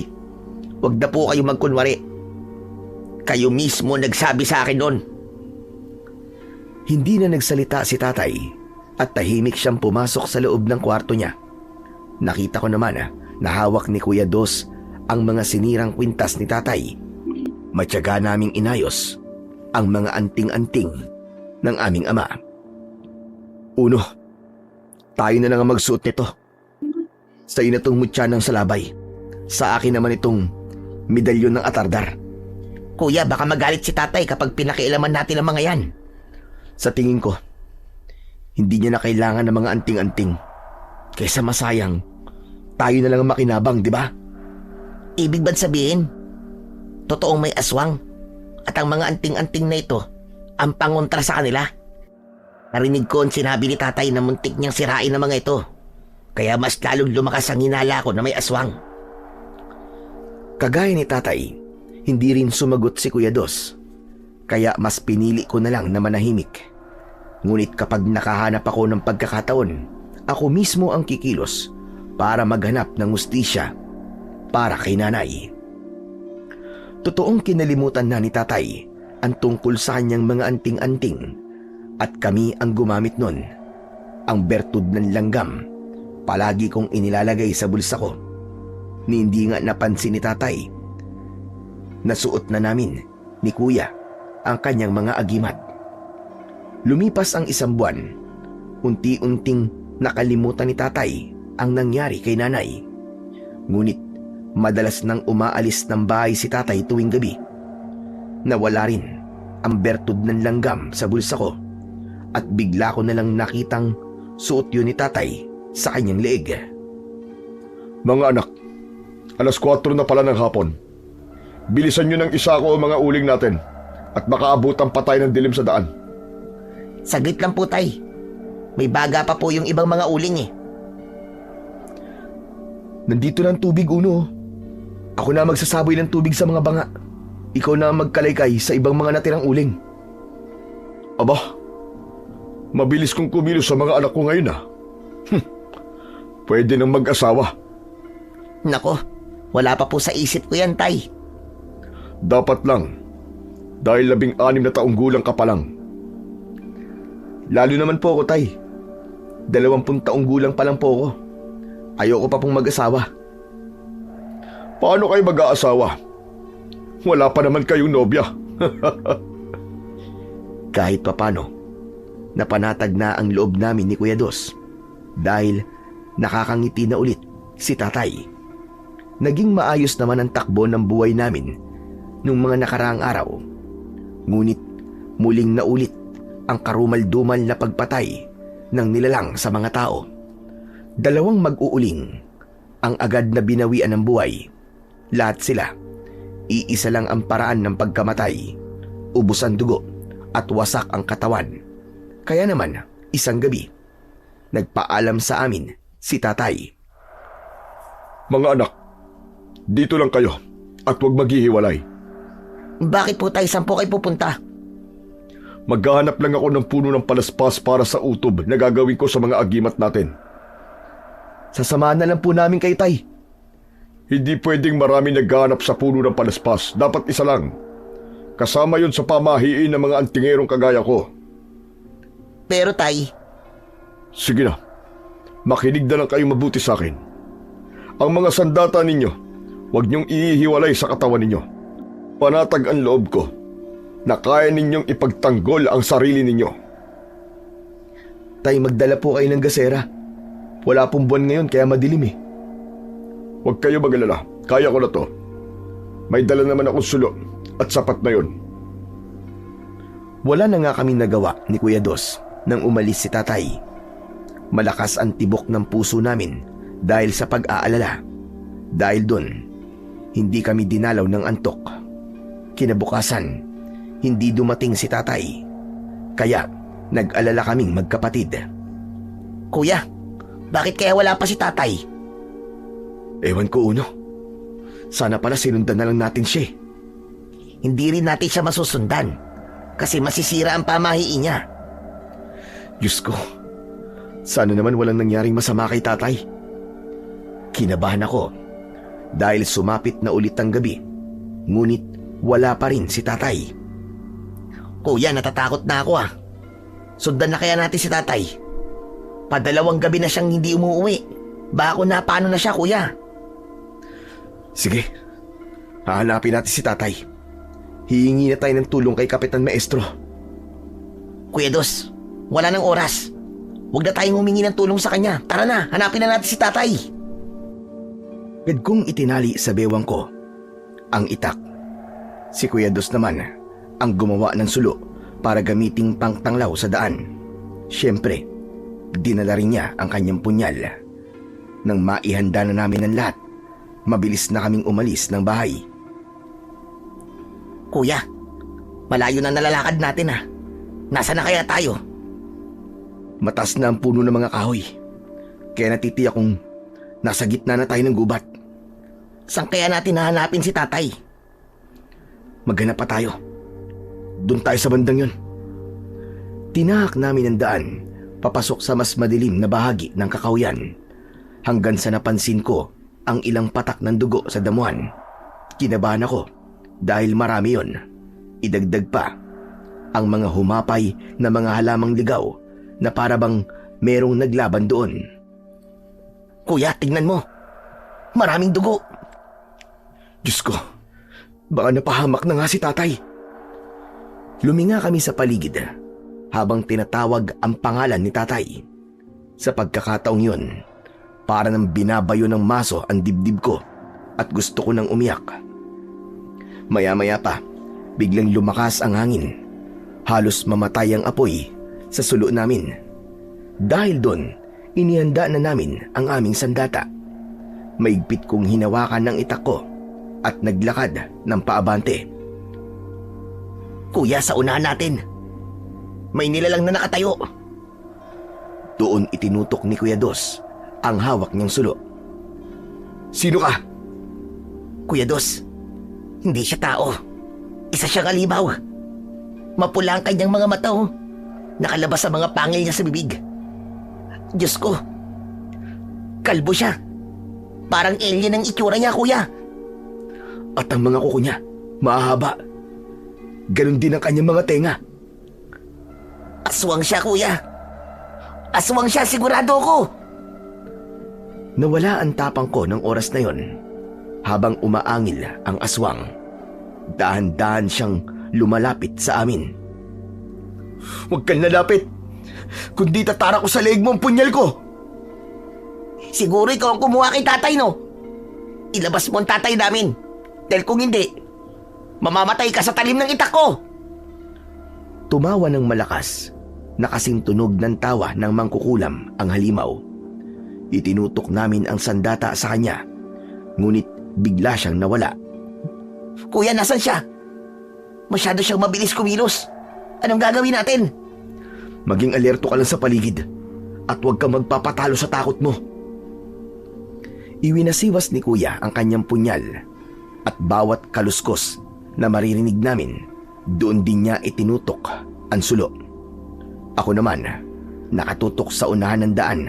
wag na po kayo magkunwari. Kayo mismo nagsabi sa akin noon. Hindi na nagsalita si tatay at tahimik siyang pumasok sa loob ng kwarto niya. Nakita ko naman na hawak ni Kuya Dos ang mga sinirang kwintas ni tatay. Matyaga naming inayos ang mga anting-anting ng aming ama. Uno, tayo na lang ang magsuot nito. Sa iyo na itong mutya ng salabay. Sa akin naman itong medalyon ng atardar. Kuya, baka magalit si tatay kapag pinakialaman natin ang mga yan. Sa tingin ko, hindi niya na kailangan ng mga anting-anting. Kaysa masayang, tayo na lang ang makinabang, di ba? Ibig ba't sabihin, totoong may aswang at ang mga anting-anting na ito ang pangontra sa kanila? Narinig ko ang sinabi ni tatay na muntik niyang sirain ang mga ito. Kaya mas lalong lumakas ang hinala ko na may aswang. Kagaya ni tatay, hindi rin sumagot si Kuya Dos. Kaya mas pinili ko na lang na manahimik. Ngunit kapag nakahanap ako ng pagkakataon, ako mismo ang kikilos para maghanap ng hustisya para kay nanay. Totoong kinalimutan na ni tatay ang tungkol sa kanyang mga anting-anting at kami ang gumamit nun. Ang bertud ng langgam, palagi kong inilalagay sa bulsa ko. Ni hindi nga napansin ni tatay. Nasuot na namin ni Kuya ang kanyang mga agimat. Lumipas ang 1 buwan, unti-unting nakalimutan ni tatay ang nangyari kay nanay. Ngunit madalas nang umaalis ng bahay si tatay tuwing gabi. Nawala rin ang bertud ng langgam sa bulsa ko at bigla ko nalang nakitang suot yun ni tatay sa kanyang leeg. Mga anak, 4:00 na pala ng hapon. Bilisan nyo ng isa ko ang mga uling natin at makaabutan pa tayo ng dilim sa daan. Saglit lang po, tay. May baga pa po yung ibang mga uling eh. Nandito na ang tubig, Uno. Ako na magsasaboy ng tubig sa mga banga. Ikaw na ang magkalaykay sa ibang mga natirang uling. Aba, mabilis kong kumilos sa mga anak ko ngayon ah. Pwede nang mag-asawa. Nako, wala pa po sa isip ko yan, Tay. Dapat lang. Dahil 16 na taong gulang ka pa lang. Lalo naman po ako, Tay. 20 taong gulang pa lang po ako. Ayoko pa pong mag-asawa. Paano kayo mag-aasawa? Wala pa naman kayong nobya. Kahit papano, napanatag na ang loob namin ni Kuya Dos dahil nakakangiti na ulit si Tatay. Naging maayos naman ang takbo ng buhay namin nung mga nakaraang araw. Ngunit muling naulit ang karumal-dumal na pagpatay ng nilalang sa mga tao. 2 mag-uuling ang agad na binawian ng buhay. Lahat sila, iisa lang ang paraan ng pagkamatay. Ubos ang dugo at wasak ang katawan. Kaya naman, isang gabi, nagpaalam sa amin si Tatay. Mga anak, dito lang kayo at huwag maghihiwalay. Bakit po, Tay? Saan po kayo pupunta? Maghahanap lang ako ng puno ng palaspas para sa utob na gagawin ko sa mga agimat natin. Sasamahan na lang po namin kay Tay. Hindi pwedeng marami naghahanap sa puno ng palaspas. Dapat isa lang. Kasama yon sa pamahiin ng mga antingerong kagaya ko. Pero, Tay, Sige na. Makinig na lang kayo mabuti sa akin. Ang mga sandata ninyo, huwag niyong ihihiwalay sa katawan ninyo. Panatag ang loob ko na kaya ninyong ipagtanggol ang sarili ninyo. Tay, magdala po kayo ng gasera. Wala pong buwan ngayon kaya madilim eh. Huwag kayo mag-alala. Kaya ko na to. May dala naman akong sulo at sapat na yon. Wala na nga kaming nagawa ni Kuya Dos nang umalis si Tatay. Malakas ang tibok ng puso namin dahil sa pag-aalala. Dahil doon, hindi kami dinalaw ng antok. Kinabukasan, hindi dumating si Tatay. Kaya nag-alala kaming magkapatid. Kuya, bakit kaya wala pa si Tatay? Ewan ko, Uno. Sana pala sinundan na lang natin siya. Hindi rin natin siya masusundan kasi masisira ang pamahiin niya. Diyos ko, sana naman walang nangyaring masama kay Tatay. Kinabahan ako dahil sumapit na ulit ang gabi. Ngunit wala pa rin si Tatay. Kuya, natatakot na ako ah. Sundan na kaya natin si Tatay? Padalawang gabi na siyang hindi umuwi. Bako na paano na siya, Kuya? Sige, hahanapin natin si Tatay. Hihingi na tayo ng tulong kay Kapitan Maestro. Kuya Dos, wala nang oras. Huwag na tayong humingi ng tulong sa kanya. Tara na, hanapin na natin si Tatay. Agad kong itinali sa bewang ko ang itak. Si Kuya Dos naman ang gumawa ng sulo para gamiting pangtanglaw sa daan. Siyempre, dinala rin niya ang kanyang punyal. Nang maihanda na namin ang lahat, mabilis na kaming umalis ng bahay. Kuya, malayo na nalalakad natin ah. Nasaan na kaya tayo? Mataas na ang puno ng mga kahoy. Kaya natitiyak kong nasa gitna na tayo ng gubat. Saan kaya natin hahanapin si Tatay? Maghanap pa tayo. Doon tayo sa bandang yun. Tinahak namin ang daan papasok sa mas madilim na bahagi ng kakahuyan hanggang sa napansin ko ang ilang patak ng dugo sa damuhan. Kinabahan ako dahil marami yon. Idagdag pa ang mga humapay na mga halamang ligaw na para bang merong naglaban doon. Kuya, tingnan mo. Maraming dugo. Diyos ko, baka napahamak na nga si Tatay. Luminga kami sa paligid habang tinatawag ang pangalan ni Tatay. Sa pagkakataong yun, para nang binabayo ng maso ang dibdib ko at gusto ko nang umiyak. Maya-maya pa, biglang lumakas ang hangin. Halos mamatay ang apoy sa sulo namin. Dahil doon, inihanda na namin ang aming sandata. Maigpit kong hinawakan ng itak ko at naglakad ng paabante. Kuya, sa unahan natin. May nilalang na nakatayo. Doon itinutok ni Kuya Dos ang hawak niyang sulo. Sino ka? Kuya Dos, hindi siya tao. Isa siyang alibaw. Mapula ang kanyang mga mata, oh. Nakalabas sa mga pangil niya sa bibig. Diyos ko, kalbo siya. Parang alien ang itsura niya, kuya. At ang mga kuko niya, mahahaba. Ganon din ang kanyang mga tenga. Aswang siya, kuya. Aswang siya, sigurado ko. Nawala ang tapang ko ng oras na yon. Habang umaangil ang aswang, dahan-dahan siyang lumalapit sa amin. Huwag kang lalapit, kundi tatara ko sa leeg mo ang punyal ko. Siguro ikaw ang kumuha kay tatay, no? Ilabas mo ang tatay namin. Dahil kung hindi, mamamatay ka sa talim ng itak ko. Tumawa ng malakas, nakasing tunog ng tawa ng mangkukulam ang halimaw. Itinutok namin ang sandata sa kanya, ngunit bigla siyang nawala. Kuya, nasan siya? Masyado siyang mabilis kumilos. Anong gagawin natin? Maging alerto ka lang sa paligid at huwag kang magpapatalo sa takot mo. Iwinasiwas ni Kuya ang kanyang punyal at bawat kaluskos na maririnig namin, doon din niya itinutok ang sulo. Ako naman, nakatutok sa unahan ng daan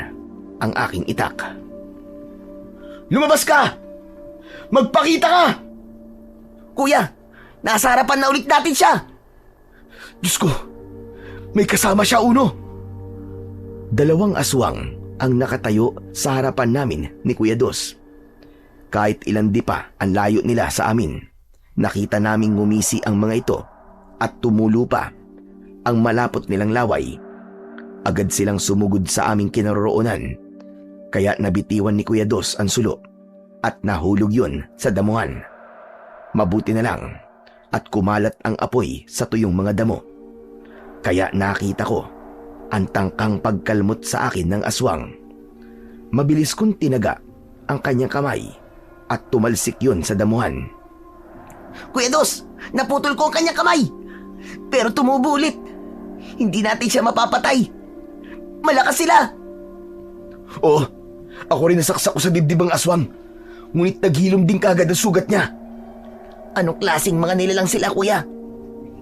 ang aking itak. Lumabas ka! Magpakita ka! Kuya, nasa harapan na ulit natin siya. Diyos ko, may kasama siya, Uno. Dalawang aswang ang nakatayo sa harapan namin ni Kuya Dos. Kahit ilan di pa ang layo nila sa amin, nakita naming ngumisi ang mga ito at tumulo pa ang malapot nilang laway. Agad silang sumugod sa aming kinaroroonan, kaya nabitiwan ni Kuya Dos ang sulo at nahulog yun sa damuhan. Mabuti na lang at kumalat ang apoy sa tuyong mga damo. Kaya nakita ko ang tangkang pagkalmot sa akin ng aswang. Mabilis kong tinaga ang kanyang kamay at tumalsik yun sa damuhan. Kuya Dos, naputol ko ang kanyang kamay. Pero tumubo ulit. Hindi natin siya mapapatay. Malakas sila. Oo, ako rin nasaksak ko sa dibdib ang aswang. Ngunit naghilom din kagad ang sugat niya. Anong klaseng mga nilalang sila, kuya?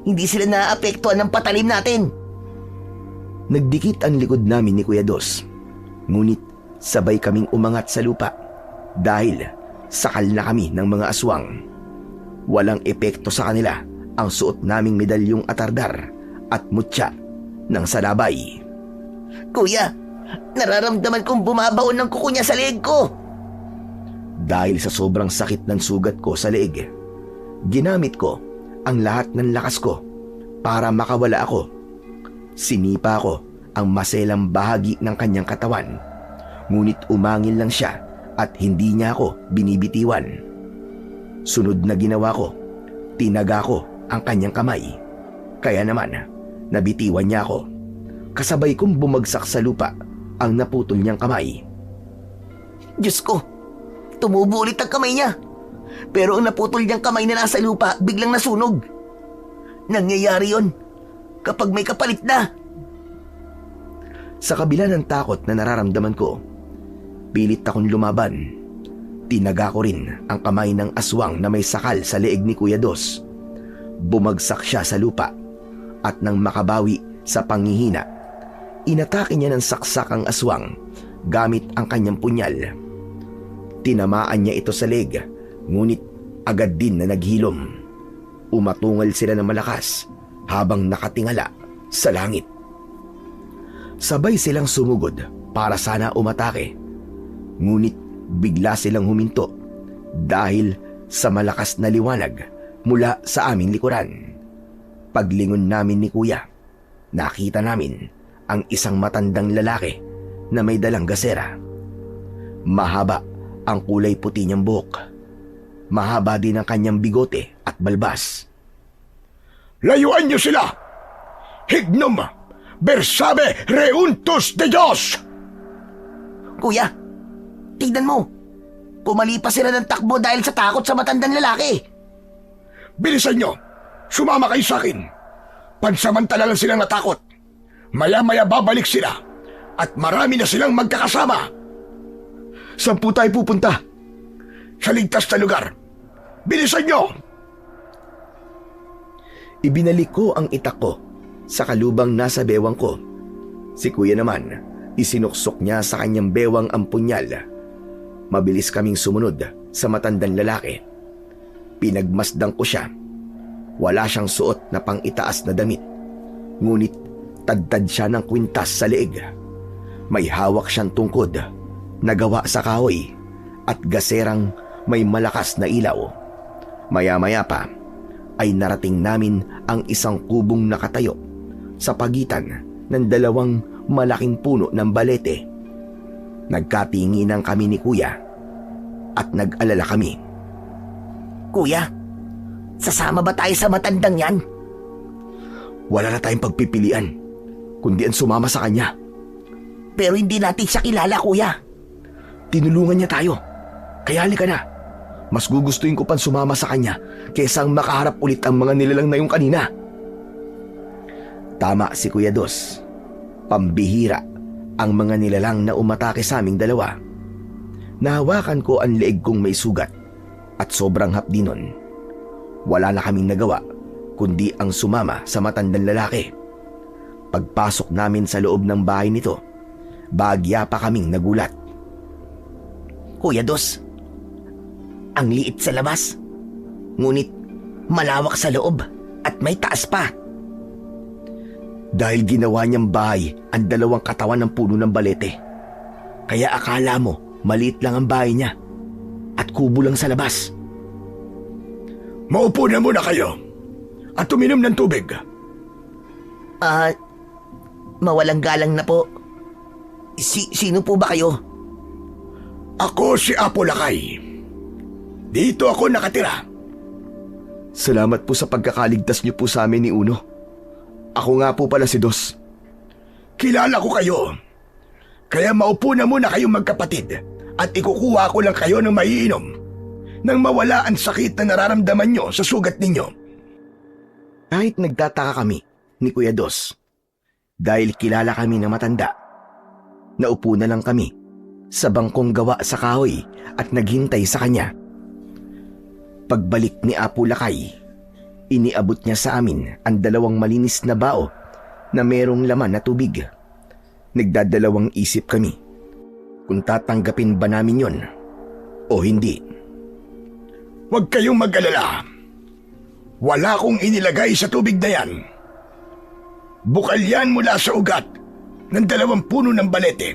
Hindi sila naaapektuhan ng patalim natin. Nagdikit ang likod namin ni Kuya Dos. Ngunit sabay kaming umangat sa lupa dahil sakal na kami ng mga aswang. Walang epekto sa kanila ang suot naming medalyong atardar at mutya ng salabay. Kuya, nararamdaman kong bumabaon ng kuko niya sa leeg ko. Dahil sa sobrang sakit ng sugat ko sa leeg, ginamit ko ang lahat ng lakas ko para makawala ako. Sinipa ko ang maselang bahagi ng kanyang katawan, ngunit umangil lang siya at hindi niya ako binibitiwan. Sunod na ginawa ko, tinaga ko ang kanyang kamay. Kaya naman, nabitiwan niya ako. Kasabay kong bumagsak sa lupa ang naputol niyang kamay. Diyos ko, tumubo ulit ang kamay niya. Pero ang naputol niyang kamay na nasa lupa biglang nasunog. Nangyayari yon kapag may kapalit na. Sa kabila ng takot na nararamdaman ko, pilit akong lumaban. Tinaga ko rin ang kamay ng aswang na may sakal sa leeg ni Kuya Dos. Bumagsak siya sa lupa at nang makabawi sa panghihina, inatake niya ng saksak ang aswang gamit ang kanyang punyal. Tinamaan niya ito sa leeg, ngunit agad din na naghilom. Umatungal sila ng malakas habang nakatingala sa langit. Sabay silang sumugod para sana umatake, ngunit bigla silang huminto dahil sa malakas na liwanag mula sa aming likuran. Paglingon namin ni Kuya, nakita namin ang isang matandang lalaki na may dalang gasera. Mahaba ang kulay puti niyang buhok. Mahaba din ang kanyang bigote at balbas. Layuan niyo sila! Hignum! Bersabe reuntos de Diyos! Kuya, tignan mo. Pumalipas sila ng takbo dahil sa takot sa matandang lalaki. Bilisan niyo! Sumama kayo sa akin! Pansamantala lang silang natakot. Maya-maya babalik sila at marami na silang magkakasama. Saan po tayo pupunta? sa ligtas na lugar. Bilisan nyo! Ibinalik ko ang itak ko sa kalubang nasa bewang ko. Si kuya naman, isinuksok niya sa kanyang bewang ang punyal. Mabilis kaming sumunod sa matandang lalaki. Pinagmasdan ko siya. Wala siyang suot na pang-itaas na damit. Ngunit tadtad siya ng kwintas sa leeg. May hawak siyang tungkod na gawa sa kahoy at gaserang may malakas na ilaw. Maya-maya pa ay narating namin ang isang kubong nakatayo sa pagitan ng dalawang malaking puno ng balete. Nagkatinginan kami ni kuya at nag-alala kami. Kuya, sasama ba tayo sa matandang yan? Wala na tayong pagpipilian kundi ang sumama sa kanya. Pero hindi natin siya kilala, kuya. Tinulungan niya tayo. Kaya halika na. Mas gugustuhin ko pang sumama sa kanya kaysa ang makaharap ulit ang mga nilalang na yung kanina. Tama si Kuya Dos. Pambihira ang mga nilalang na umatake sa aming dalawa. Nahawakan ko ang leeg kong may sugat at sobrang hapdi nun. Wala na kaming nagawa kundi ang sumama sa matandang lalaki. Pagpasok namin sa loob ng bahay nito, bagya pa kaming nagulat. Kuya Dos, ang liit sa labas. Ngunit malawak sa loob at may taas pa. Dahil ginawa niyang bahay ang dalawang katawan ng puno ng balete. Kaya akala mo maliit lang ang bahay niya at kubo lang sa labas. Maupo na muna kayo at uminom ng tubig. Mawalang galang na po. Sino po ba kayo? Ako si Apo Lakay. Dito ako nakatira. Salamat po sa pagkakaligtas niyo po sa amin ni Uno. Ako nga po pala si Dos. Kilala ko kayo. Kaya maupo na muna kayong magkapatid at ikukuha ko lang kayo ng maiinom nang mawala ang sakit na nararamdaman nyo sa sugat ninyo. Kahit nagtataka kami ni Kuya Dos, dahil kilala kami ng matanda, naupo na lang kami sa bangkong gawa sa kahoy at naghintay sa kanya. Pagbalik ni Apo Lakay, iniabot niya sa amin ang dalawang malinis na bao na merong laman na tubig. Nagdadalawang isip kami kung tatanggapin ba namin yon o hindi. Huwag kayong mag-alala. Wala kong inilagay sa tubig na yan. Bukal yan mula sa ugat ng 2 puno ng balete.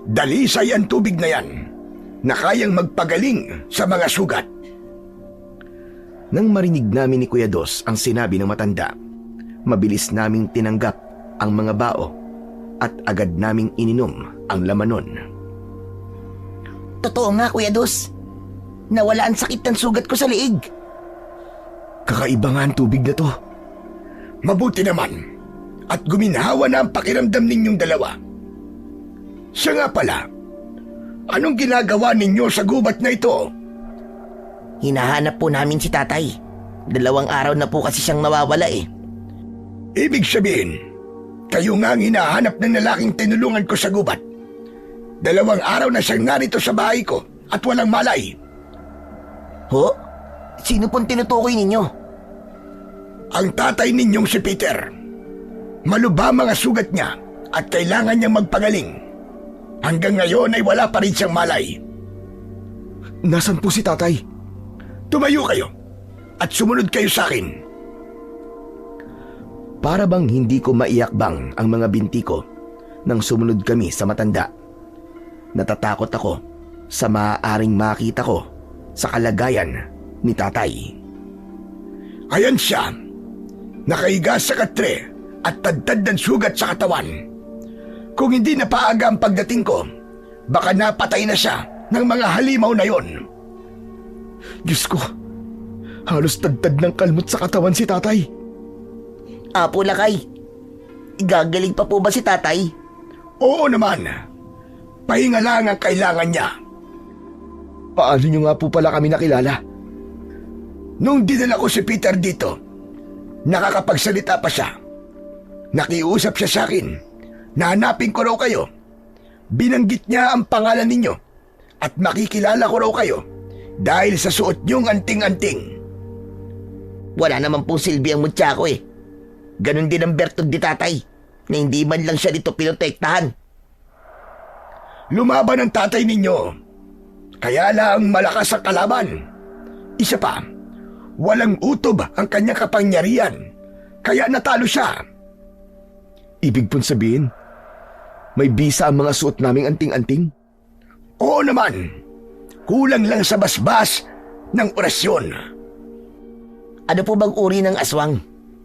Dalisay ang tubig na yan na kayang magpagaling sa mga sugat. Nang marinig namin ni Kuya Dos ang sinabi ng matanda, mabilis naming tinanggap ang mga bao at agad naming ininom ang laman nun. Totoo nga, Kuya Dos. Nawala ang sakit ng sugat ko sa liig. Kakaiba nga ang tubig na to. Mabuti naman at guminhawa na ang pakiramdam ninyong dalawa. Siya nga pala, anong ginagawa ninyo sa gubat na ito? Hinahanap po namin si tatay. 2 araw na po kasi siyang nawawala eh. Ibig sabihin, kayo nga ang hinahanap ng lalaking tinulungan ko sa gubat. 2 araw na siyang narito sa bahay ko at walang malay. Ho? Sino pong tinutukoy ninyo? Ang tatay ninyong si Peter. Malubha mga sugat niya at kailangan niyang magpagaling. Hanggang ngayon ay wala pa rin siyang malay. Nasaan po si tatay? Tumayo kayo at sumunod kayo sa akin. Para bang hindi ko maiakbang ang mga binti ko nang sumunod kami sa matanda. Natatakot ako sa maaaring makita ko sa kalagayan ni tatay. Ayan siya, nakahiga sa katre at tadtad ng sugat sa katawan. Kung hindi na paaga ang pagdating ko, baka napatay na siya ng mga halimaw na yon. Diyos ko, halos tadtad ng kalmot sa katawan si tatay. Apo Lakay, igagaling pa po ba si tatay? Oo naman, pahinga lang ang kailangan niya. Paano niyo nga po pala kami nakilala? Nung dinala ko si Peter dito, nakakapagsalita pa siya. Nakiusap siya sa akin na hanapin ko raw kayo. Binanggit niya ang pangalan ninyo at makikilala ko raw kayo Dahil sa suot niyong anting-anting. Wala naman pong silbi ang mutya ko eh. Ganon din ang bertod ni tatay na hindi man lang siya dito pinotektahan. Lumaban ang tatay ninyo. Kaya lang malakas ang kalaban. Isa pa, walang utob ang kanyang kapangyarihan. Kaya natalo siya. Ibig pong sabihin, may bisa ang mga suot naming anting-anting? Oo naman. Kulang lang sa basbas ng orasyon. Ano po bang uri ng aswang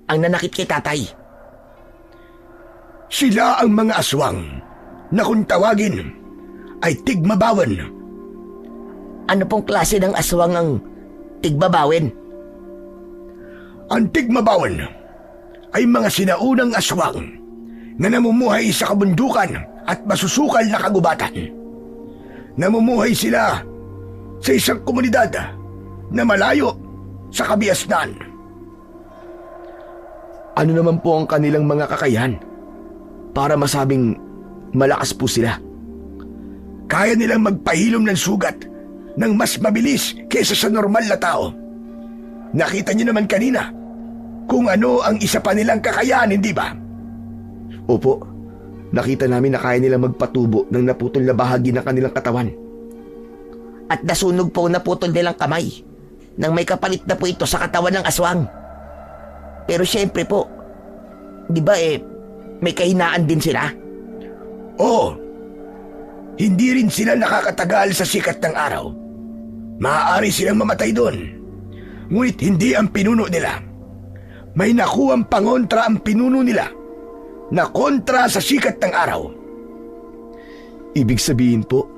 ang nanakit kay tatay? Sila ang mga aswang na kung tawagin ay tigmabawan. Ano pong klase ng aswang ang tigbabawin? Ang tigmabawan ay mga sinaunang aswang na namumuhay sa kabundukan at masusukal na kagubatan. Namumuhay sila sa isang komunidad na malayo sa kabiasnan. Ano naman po ang kanilang mga kakayahan para masabing malakas po sila? Kaya nilang magpahilom ng sugat ng mas mabilis kaysa sa normal na tao. Nakita niyo naman kanina kung ano ang isa pa nilang kakayahan, hindi ba? Opo, nakita namin na kaya nilang magpatubo ng naputol na bahagi ng kanilang katawan. At nasunog po naputol nilang kamay nang may kapalit na po ito sa katawan ng aswang. Pero syempre po, di ba may kahinaan din sila? Oo. Hindi rin sila nakakatagal sa sikat ng araw. Maaari silang mamatay doon. Ngunit hindi ang pinuno nila. May nakuhang pangontra ang pinuno nila na kontra sa sikat ng araw. Ibig sabihin po,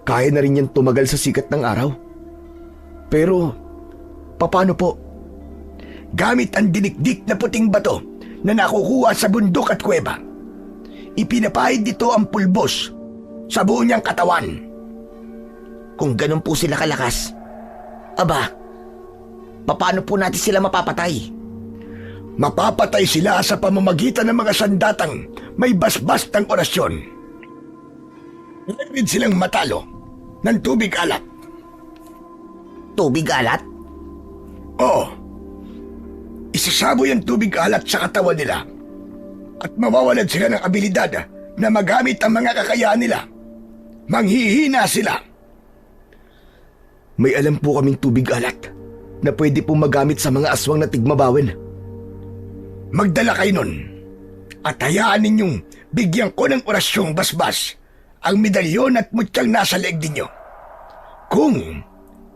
kaya na rin yan tumagal sa sikat ng araw. Pero, paano po? Gamit ang dinikdik na puting bato na nakukuha sa bundok at kuweba. Ipinapahid dito ang pulbos sa buo niyang katawan. Kung ganun po sila kalakas, aba, paano po natin sila mapapatay? Mapapatay sila sa pamamagitan ng mga sandatang may basbas ng orasyon. Pwede silang matalo ng tubig alat. Tubig alat? Oo. Isasaboy ang tubig alat sa katawan nila at mawawalan sila ng abilidad na magamit ang mga kakayahan nila. Manghihina sila. May alam po kaming tubig alat na pwede pong magamit sa mga aswang na tigmabawin. Magdala kayo nun at hayaan ninyong bigyan ko ng orasyong basbas ang medalyon at mutyang nasa leeg ninyo. Kung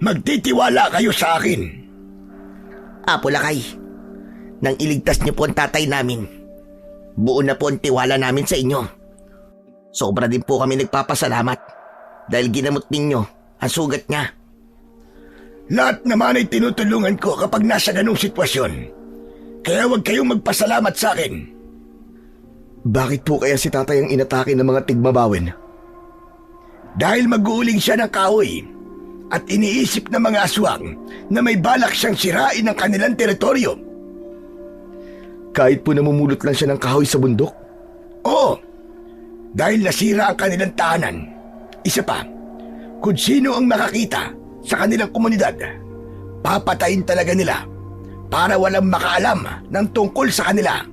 magtitiwala kayo sa akin. Apo Lakay, nang iligtas niyo po ang tatay namin, buo na po ang tiwala namin sa inyo. Sobra din po kami nagpapasalamat dahil ginamot ninyo ang sugat niya. Lahat naman ay tinutulungan ko kapag nasa ganong sitwasyon. Kaya huwag kayong magpasalamat sa akin. Bakit po kaya si tatay ang inatake ng mga tigmabawin? Dahil mag-uuling siya ng kahoy at iniisip ng mga aswang na may balak siyang sirain ang kanilang teritoryo. Kahit po namumulot lang siya ng kahoy sa bundok? Oo, dahil nasira ang kanilang tahanan. Isa pa, kung sino ang makakita sa kanilang komunidad, papatayin talaga nila para walang makaalam ng tungkol sa kanila.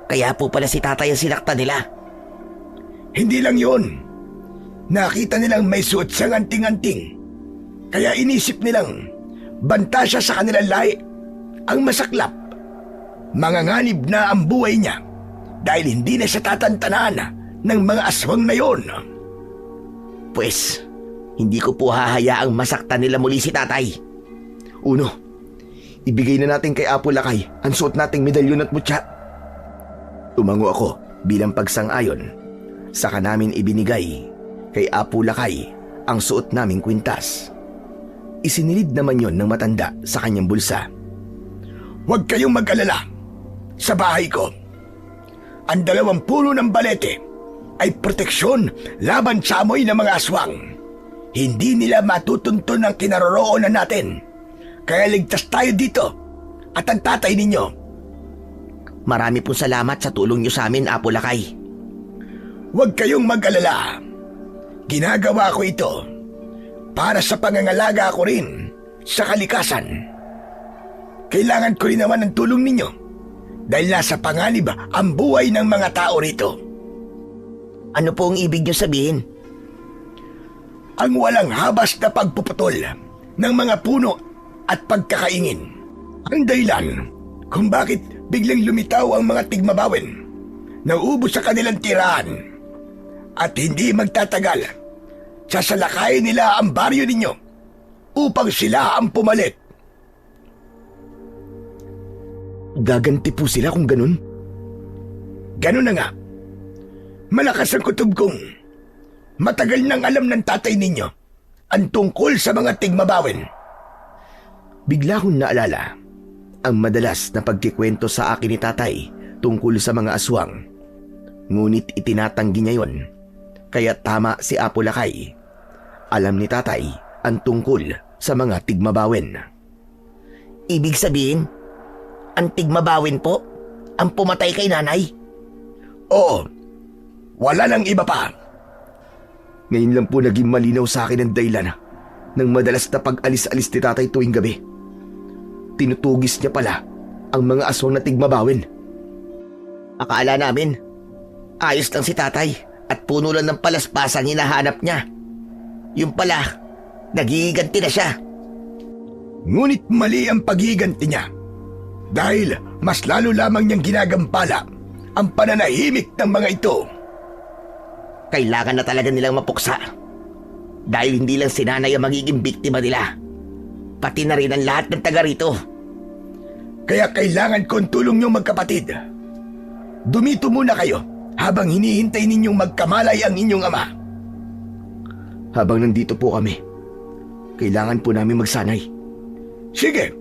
Kaya po pala si tatay ang sinaktan nila. Hindi lang yun. Nakita nilang may suot siyang anting-anting. Kaya inisip nilang banta siya sa kanilang lahi. Ang masaklap, manganganib na ang buhay niya dahil hindi na siya tatantanan ng mga aswang na yon. Pues, hindi ko po hahayaang masaktan nila muli si tatay. Uno, ibigay na natin kay Apo Lakay ang suot nating medalyon at mutya. Tumango ako bilang pagsang-ayon. Saka namin ibinigay kay Apo Lakay ang suot naming kwintas. Isinilid naman yon ng matanda sa kanyang bulsa. Huwag kayong mag-alala. Sa bahay ko, ang 2 puno ng balete ay proteksyon laban sa amoy ng mga aswang. Hindi nila matutunton ang kinaroroonan natin. Kaya ligtas tayo dito at ang tatay ninyo. Marami pong salamat sa tulong niyo sa amin, Apo Lakay. Huwag kayong mag-alala. Ginagawa ko ito para sa pangangalaga ko rin sa kalikasan. Kailangan ko rin naman ng tulong ninyo dahil nasa panganib ang buhay ng mga tao rito. Ano po ang ibig niyo sabihin? Ang walang habas na pagpuputol ng mga puno at pagkakaingin. Ang dahilan kung bakit biglang lumitaw ang mga tigmabawin, nauubos sa kanilang tirahan, at hindi magtatagal, sasalakayin nila ang baryo ninyo upang sila ang pumalit. Gaganti po sila kung ganun? Ganun na nga. Malakas ang kutob kong matagal nang alam ng tatay ninyo ang tungkol sa mga tigmabawin. Bigla kong naalala ang madalas na pagkikwento sa akin ni tatay tungkol sa mga aswang. Ngunit itinatanggi niya yon. Kaya tama si Apo Lakay. Alam ni tatay ang tungkol sa mga tigmabawin. Ibig sabihin, ang tigmabawin po ang pumatay kay nanay? Oo, wala nang iba pa. Ngayon lang po naging malinaw sa akin ang dahilan ng madalas na pag-alis-alis ni tatay tuwing gabi. Tinutugis niya pala ang mga aswang na tigmabawin. Akala namin, ayos lang si tatay at puno lang ng palaspasang hinahanap niya. Yung pala, nagiganti na siya. Ngunit mali ang paghiganti niya dahil mas lalo lamang niyang ginagampala ang pananahimik ng mga ito. Kailangan na talaga nilang mapuksa. Dahil hindi lang si nanay ang magiging biktima nila, pati na rin ang lahat ng taga rito. Kaya kailangan ko ang tulong niyo magkapatid. Dumito muna kayo habang hinihintay ninyong magkamalay ang inyong ama. Habang nandito po kami, kailangan po namin magsanay. Sige,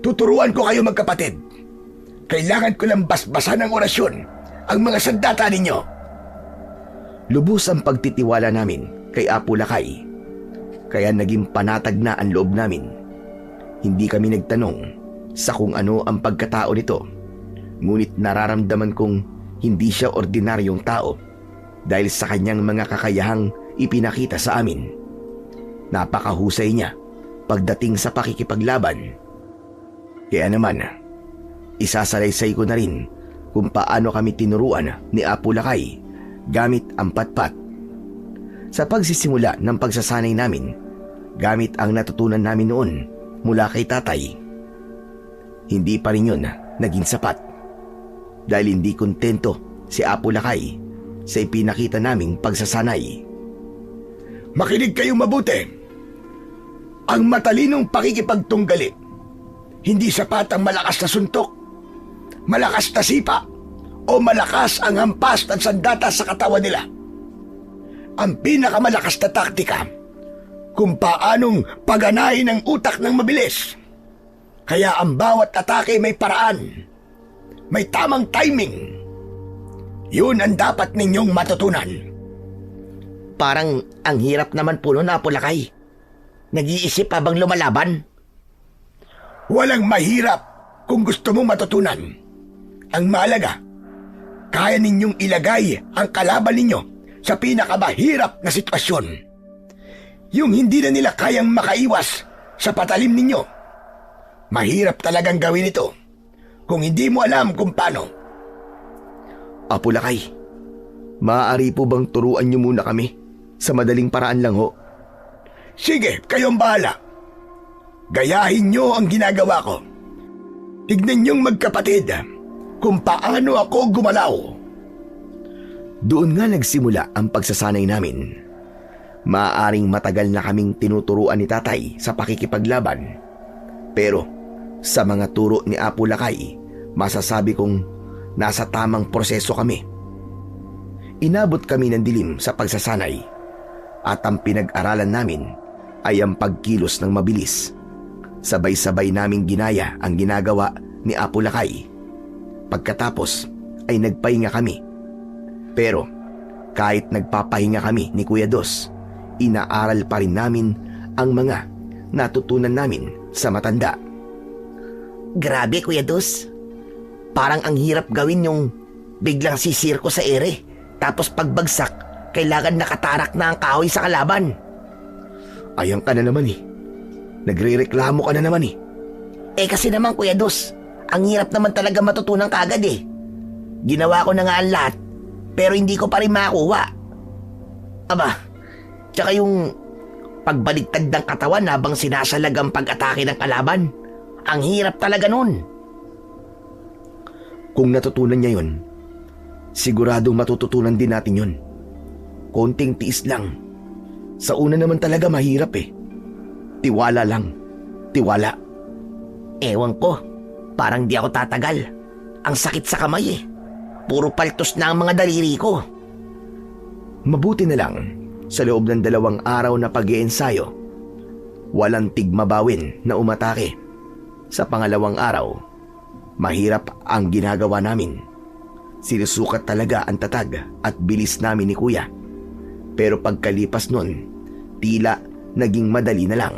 tuturuan ko kayo magkapatid. Kailangan ko lang basbasan ng orasyon ang mga sandata ninyo. Lubos ang pagtitiwala namin kay Apo Lakay. Kaya naging panatag na ang loob namin. Hindi kami nagtanong sa kung ano ang pagkatao nito. Ngunit nararamdaman kong hindi siya ordinaryong tao dahil sa kanyang mga kakayahang ipinakita sa amin. Napakahusay niya pagdating sa pakikipaglaban. Kaya naman, isasalaysay ko na rin kung paano kami tinuruan ni Apo Lakay gamit ang patpat. Sa pagsisimula ng pagsasanay namin, gamit ang natutunan namin noon mula kay tatay, hindi pa rin yun naging sapat. Dahil hindi kontento si Apo Lakay sa ipinakita naming pagsasanay. Makinig kayo mabuti. Ang matalinong pakikipagtunggali, hindi sapat ang malakas na suntok, malakas na sipa, o malakas ang hampas ng sandata sa katawan nila. Ang pinakamalakas na taktika kung paanong paganahin ang utak ng mabilis. Kaya ang bawat atake may paraan, may tamang timing. Yun ang dapat ninyong matutunan. Parang ang hirap naman po nun, Apo Lakay. Nag-iisip habang lumalaban. Walang mahirap kung gusto mong matutunan. Ang mahalaga, kaya ninyong ilagay ang kalaban ninyo sa pinakamahirap na sitwasyon. Yung hindi na nila kayang makaiwas sa patalim ninyo. Mahirap talagang gawin ito kung hindi mo alam kung paano. Apo Lakay, maaari po bang turuan niyo muna kami sa madaling paraan lang ho? Sige, kayong bahala. Gayahin nyo ang ginagawa ko. Tignan niyong magkapatid kung paano ako gumalaw. Doon nga nagsimula ang pagsasanay namin. Maaaring matagal na kaming tinuturuan ni tatay sa pakikipaglaban. Pero sa mga turo ni Apo Lakay, masasabi kong nasa tamang proseso kami. Inabot kami ng dilim sa pagsasanay at ang pinag-aralan namin ay ang pagkilos ng mabilis. Sabay-sabay naming ginaya ang ginagawa ni Apo Lakay. Pagkatapos ay nagpahinga kami. Pero kahit nagpapahinga kami ni Kuya Dos, inaaral pa rin namin ang mga natutunan namin sa matanda. Grabe, Kuya Dos. Parang ang hirap gawin yung biglang sisirko sa ere. Tapos pagbagsak, kailangan nakatarak na ang kahoy sa kalaban. Ayan ka na naman eh. Nagre-reklamo ka na naman eh. Kasi naman Kuya Dos, ang hirap naman talaga matutunan kaagad eh. Ginawa ko na nga ang lahat, pero hindi ko pa rin makuha. Aba, tsaka yung pagbaliktad ng katawan habang sinasalag ang pag-atake ng kalaban. Ang hirap talaga nun. Kung natutunan niya yon, siguradong matututunan din natin yon. Konting tiis lang. Sa una naman talaga mahirap eh. Tiwala lang. Tiwala. Ewan ko, parang di ako tatagal. Ang sakit sa kamay eh. Puro paltos na ang mga daliri ko. Mabuti na lang, sa loob ng 2 araw na pag-iensayo, walang tigmabawin na umatake. Sa pangalawang araw, mahirap ang ginagawa namin. Sinusukat talaga ang tatag at bilis namin ni Kuya. Pero pagkalipas nun, tila naging madali na lang.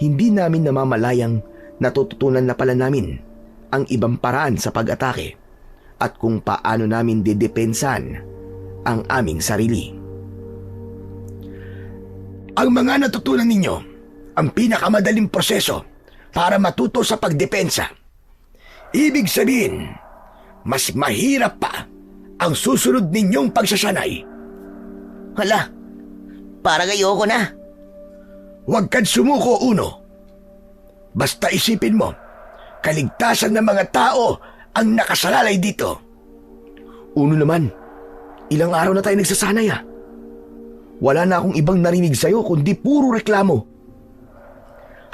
Hindi namin namamalayang natututunan na pala namin ang ibang paraan sa pag-atake at kung paano namin didepensahan ang aming sarili. Ang mga natutunan ninyo, ang pinakamadaling proseso para matuto sa pagdepensa. Ibig sabihin, mas mahirap pa ang susunod ninyong pagsasanay. Hala, parang ayoko na. Huwag kang sumuko, Uno. Basta isipin mo, kaligtasan ng mga tao ang nakasalalay dito. Uno naman, ilang araw na tayo nagsasanay ah. Wala na akong ibang narinig sa'yo kundi puro reklamo.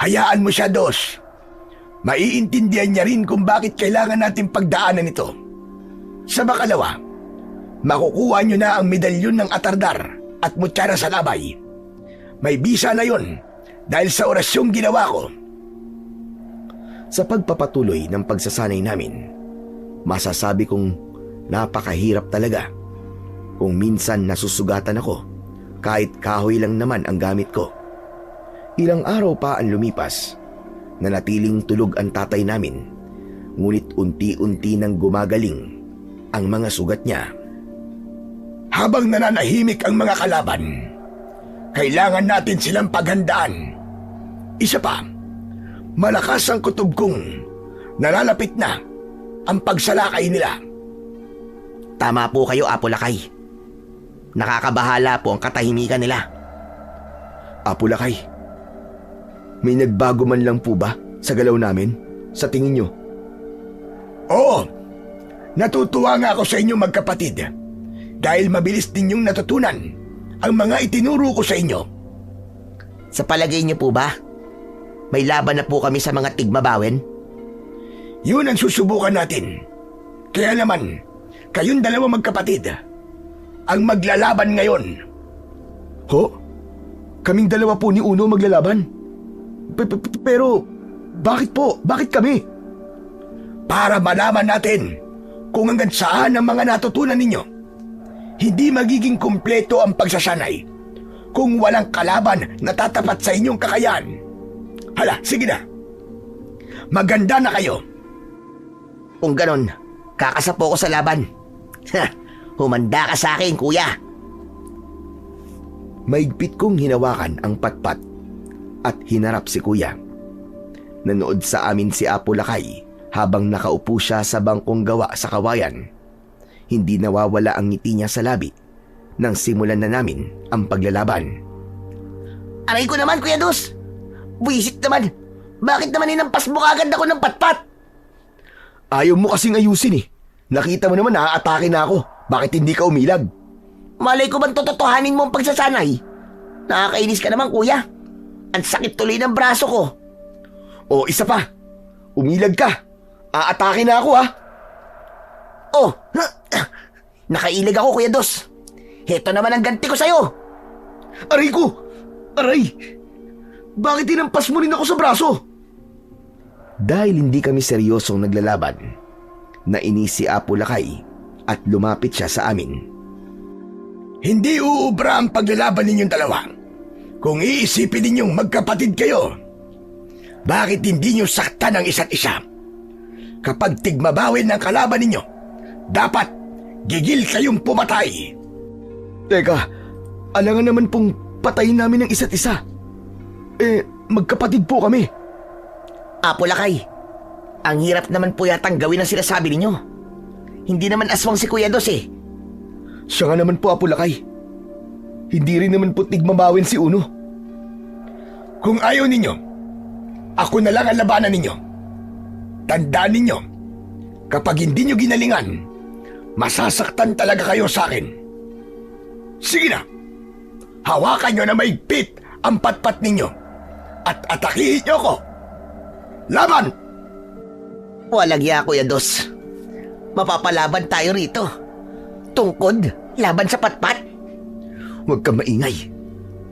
Hayaan mo siya, Dos. Maiintindihan niya rin kung bakit kailangan natin pagdaanan ito. Sa makalawa, makukuha niyo na ang medalyon ng Atardar at Mutyara sa Labay. May bisa na yon dahil sa orasyong ginawa ko. Sa pagpapatuloy ng pagsasanay namin, masasabi kong napakahirap talaga. Kung minsan nasusugatan ako, kahit kahoy lang naman ang gamit ko. Ilang araw pa ang lumipas, nanatiling tulog ang tatay namin, ngunit unti-unti nang gumagaling ang mga sugat niya. Habang nananahimik ang mga kalaban, kailangan natin silang paghandaan. Isa pa, malakas ang kutob kong nalalapit na ang pagsalakay nila. Tama po kayo, Apo Lakay. Nakakabahala po ang katahimikan nila. Apo Lakay, may nagbago man lang po ba sa galaw namin? Sa tingin nyo? Oo, natutuwa nga ako sa inyo magkapatid dahil mabilis ninyong natutunan ang mga itinuro ko sa inyo. Sa palagay niyo po ba, may laban na po kami sa mga tigmabawin? Yun ang susubukan natin. Kaya naman, kayong dalawa magkapatid ang maglalaban ngayon. Ho? Kaming dalawa po ni Uno maglalaban? Pero, bakit po? Bakit kami? Para malaman natin kung hanggang saan ang mga natutunan ninyo. Hindi magiging kumpleto ang pagsasanay kung walang kalaban na tatapat sa inyong kakayahan. Hala, sige na. Maganda na kayo. Kung ganon, kakasapo ko sa laban. Humanda ka sa akin, kuya. Maigpit kong hinawakan ang patpat at hinarap si Kuya. Nanood sa amin si Apo Lakay habang nakaupo siya sa bangkong gawa sa kawayan. Hindi nawawala ang ngiti niya sa labi nang simulan na namin ang paglalaban. Aray ko naman, Kuya Dos. Buisit naman. Bakit naman inampas mo kagad ako ng patpat? Ayaw mo kasing ayusin eh. Nakita mo naman naaatake na ako. Bakit hindi ka umilag? Malay ko bang tototohanin mo ang pagsasanay? Nakakainis ka naman, kuya. Ang sakit tuloy ng braso ko. O isa pa. Umilag ka. Aatake na ako ah. Oh, nakailag ako, Kuya Dos. Heto naman ang ganti ko sa'yo. Aray ko! Aray! Bakit tinampas mo rin ako sa braso? Dahil hindi kami seryosong naglalaban, nainis si Apo Lakay at lumapit siya sa amin. Hindi uubra ang paglalaban ninyong dalawa kung iisipin ninyong magkapatid kayo. Bakit hindi nyo saktan ang isa't isa? Kapag tigmabawin ng kalaban ninyo, dapat gigil kayong pumatay. Teka, alangan naman pong patayin namin ang isa't isa. Magkapatid po kami. Apo Lakay, ang hirap naman po yatang gawin ang sinasabi ninyo. Hindi naman aswang si Kuya Dos eh. Siya nga naman po, Apo Lakay. Hindi rin naman po tigmamawin si Uno. Kung ayaw ninyo, ako na lang ang labanan ninyo. Tandaan ninyo, kapag hindi nyo ginalingan, masasaktan talaga kayo sa akin. Sige na, hawakan nyo na maigpit ang patpat ninyo at atakihin nyo ko. Laban! Walang ya, Kuya Dos. Mapapalaban tayo rito. Tungkod, laban sa patpat. Huwag kang maingay.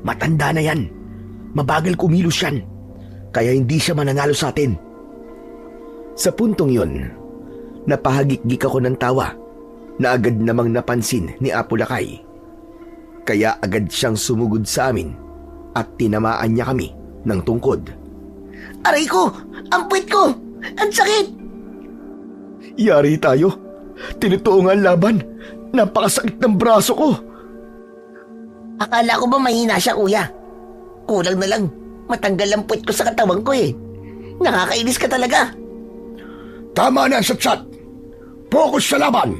Matanda na yan. Mabagal kumilos yan. Kaya hindi siya mananalo sa atin. Sa puntong yun, napahagik-gik ako ng tawa na agad namang napansin ni Apo Lakay. Kaya agad siyang sumugod sa amin at tinamaan niya kami ng tungkod. Aray ko! Ang puwit ko! Ang sakit! Yari tayo. Tinutuo nga ang laban. Napakasakit ng braso ko. Akala ko ba mahina siya, Kuya? Kulang na lang. Matanggal ang puwit ko sa katawan ko eh. Nakakainis ka talaga. Tama na ang satsat. Focus sa laban.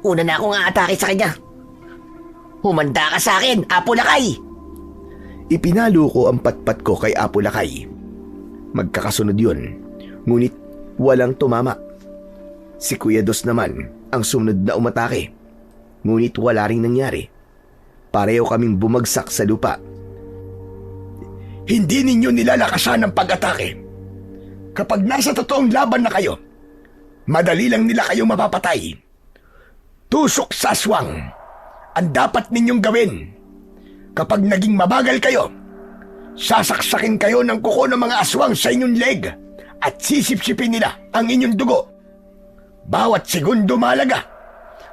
Una na akong aatake sa kanya. Humanda ka sa akin, Apo Lakay! Ipinalo ko ang patpat ko kay Apo Lakay. Magkakasunod yun, ngunit walang tumama. Si Kuya Dos naman ang sumunod na umatake, ngunit wala ring nangyari. Pareho kaming bumagsak sa lupa. Hindi ninyo nilalakasan ang pag-atake. Kapag nasa totoong laban na kayo, madali lang nila kayo mapapatay. Tusok sa aswang ang dapat ninyong gawin. Kapag naging mabagal kayo, sasaksakin kayo ng kuko ng mga aswang sa inyong leg at sisipsipin nila ang inyong dugo. Bawat segundo mahalaga,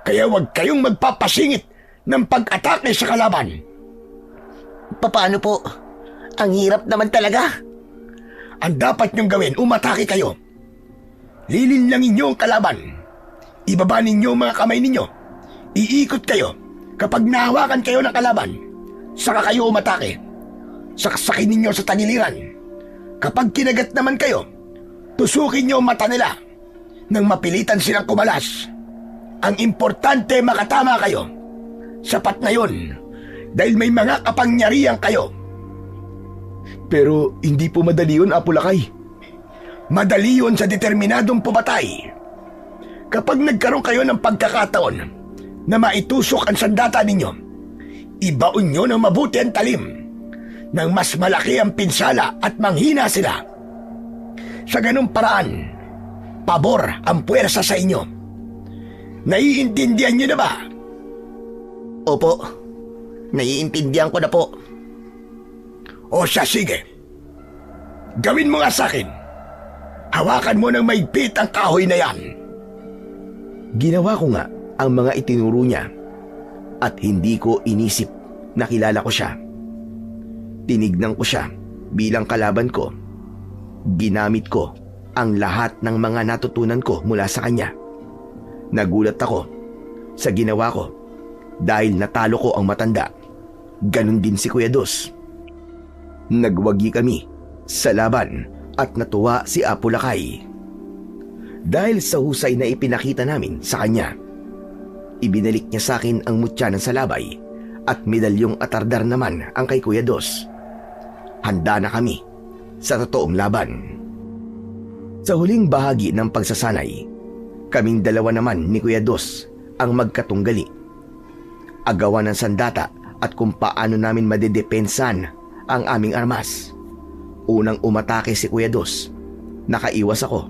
kaya huwag kayong magpapasingit ng pag-atake sa kalaban. Paano po? Ang hirap naman talaga. Ang dapat nyong gawin, umatake kayo. Lilinlangin nyo ang kalaban. Ibaba ninyo ang mga kamay ninyo. Iikot kayo. Kapag nahawakan kayo ng kalaban, saka kayo umatake. Saksakin ninyo sa tagiliran. Kapag kinagat naman kayo, tusukin nyo ang mata nila nang mapilitan silang kumalas. Ang importante makatama kayo. Sapat na yun dahil may mga kapangyarihan kayo. Pero hindi po madali yun, Apo Lakay. Madali yun sa determinadong pumatay. Kapag nagkaroon kayo ng pagkakataon na maitusok ang sandata ninyo, ibaon nyo ng mabuti ang talim nang mas malaki ang pinsala at manghina sila. Sa ganung paraan, pabor ang puwersa sa inyo. Naiintindihan nyo na ba? Opo, naiintindihan ko na po. O siya, sige. Gawin mo nga sa akin. Hawakan mo ng maigpit ang kahoy na yan. Ginawa ko nga ang mga itinuro niya at hindi ko inisip na kilala ko siya. Tinignan ko siya bilang kalaban ko. Ginamit ko ang lahat ng mga natutunan ko mula sa kanya. Nagulat ako sa ginawa ko dahil natalo ko ang matanda. Ganon din si Kuya Dos. Nagwagi kami sa laban at natuwa si Apo Lakay. Dahil sa husay na ipinakita namin sa kanya, ibinalik niya sa akin ang mutya ng salabay at medalyong atardar naman ang kay Kuya Dos. Handa na kami sa totoong laban. Sa huling bahagi ng pagsasanay, kaming dalawa naman ni Kuya Dos ang magkatunggali. Agawan ng sandata at kung paano namin madedepensan ang aming armas. Unang umatake si Kuya Dos. Nakaiwas ako.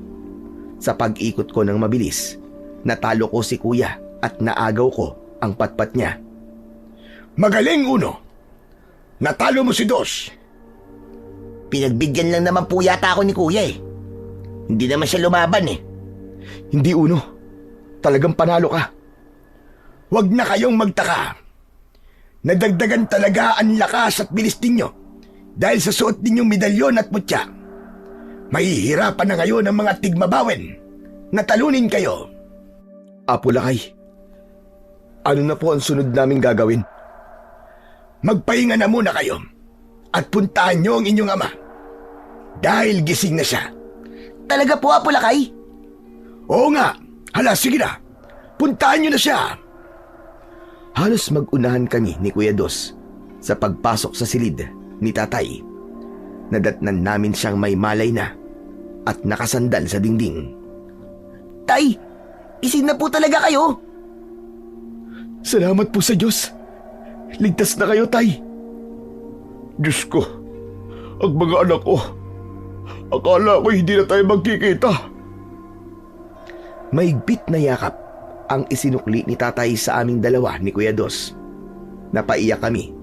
Sa pag-ikot ko ng mabilis, natalo ko si Kuya at naagaw ko ang patpat niya. Magaling, Uno. Natalo mo si Dos. Pinagbigyan lang naman po yata ako ni Kuya eh. Hindi naman siya lumaban eh. Hindi, Uno. Talagang panalo ka. Huwag na kayong magtaka. Nadagdagan talaga ang lakas at bilis ninyo dahil sa suot ninyong medalyon at mutya. Mahihirapan na ngayon ang mga tigmabawen na talunin kayo. Apo Lakay, ano na po ang sunod naming gagawin? Magpahinga na muna kayo at puntahan niyo ang inyong ama. Dahil gising na siya. Talaga po, Apo Lakay? Oo nga. Hala, sige na. Puntahan niyo na siya. Halos mag-unahan kami ni Kuya Dos sa pagpasok sa silid ni Tatay. Nadatnan namin siyang may malay na at nakasandal sa dingding. Tay, gising na po talaga kayo. Salamat po sa Diyos. Ligtas na kayo, Tay. Diyos ko, ang mga anak ko, akala ko hindi na tayo magkikita. Maigpit na yakap ang isinukli ni Tatay sa aming dalawa ni Kuya Dos. Napaiyak kami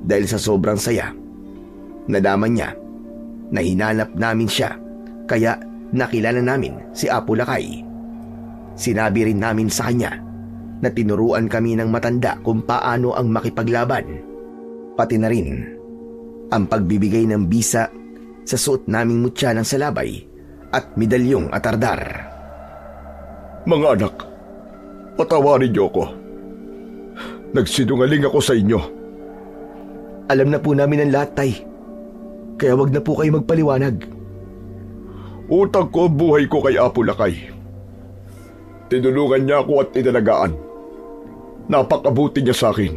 dahil sa sobrang saya. Nadaman niya na hinanap namin siya, kaya nakilala namin si Apo Lakay. Sinabi rin namin sa kanya na tinuruan kami ng matanda kung paano ang makipaglaban. Pati na rin ang pagbibigay ng bisa sa suot naming mutya ng salabay at medalyong atardar. Mga anak, patawarin niyo ako. Nagsinungaling ako sa inyo. Alam na po namin ang lahat, Tay. Kaya wag na po kayo magpaliwanag. Utang ko ang buhay ko kay Apo Lakay. Tinulungan niya ako at inalagaan. Napakabuti niya sa akin.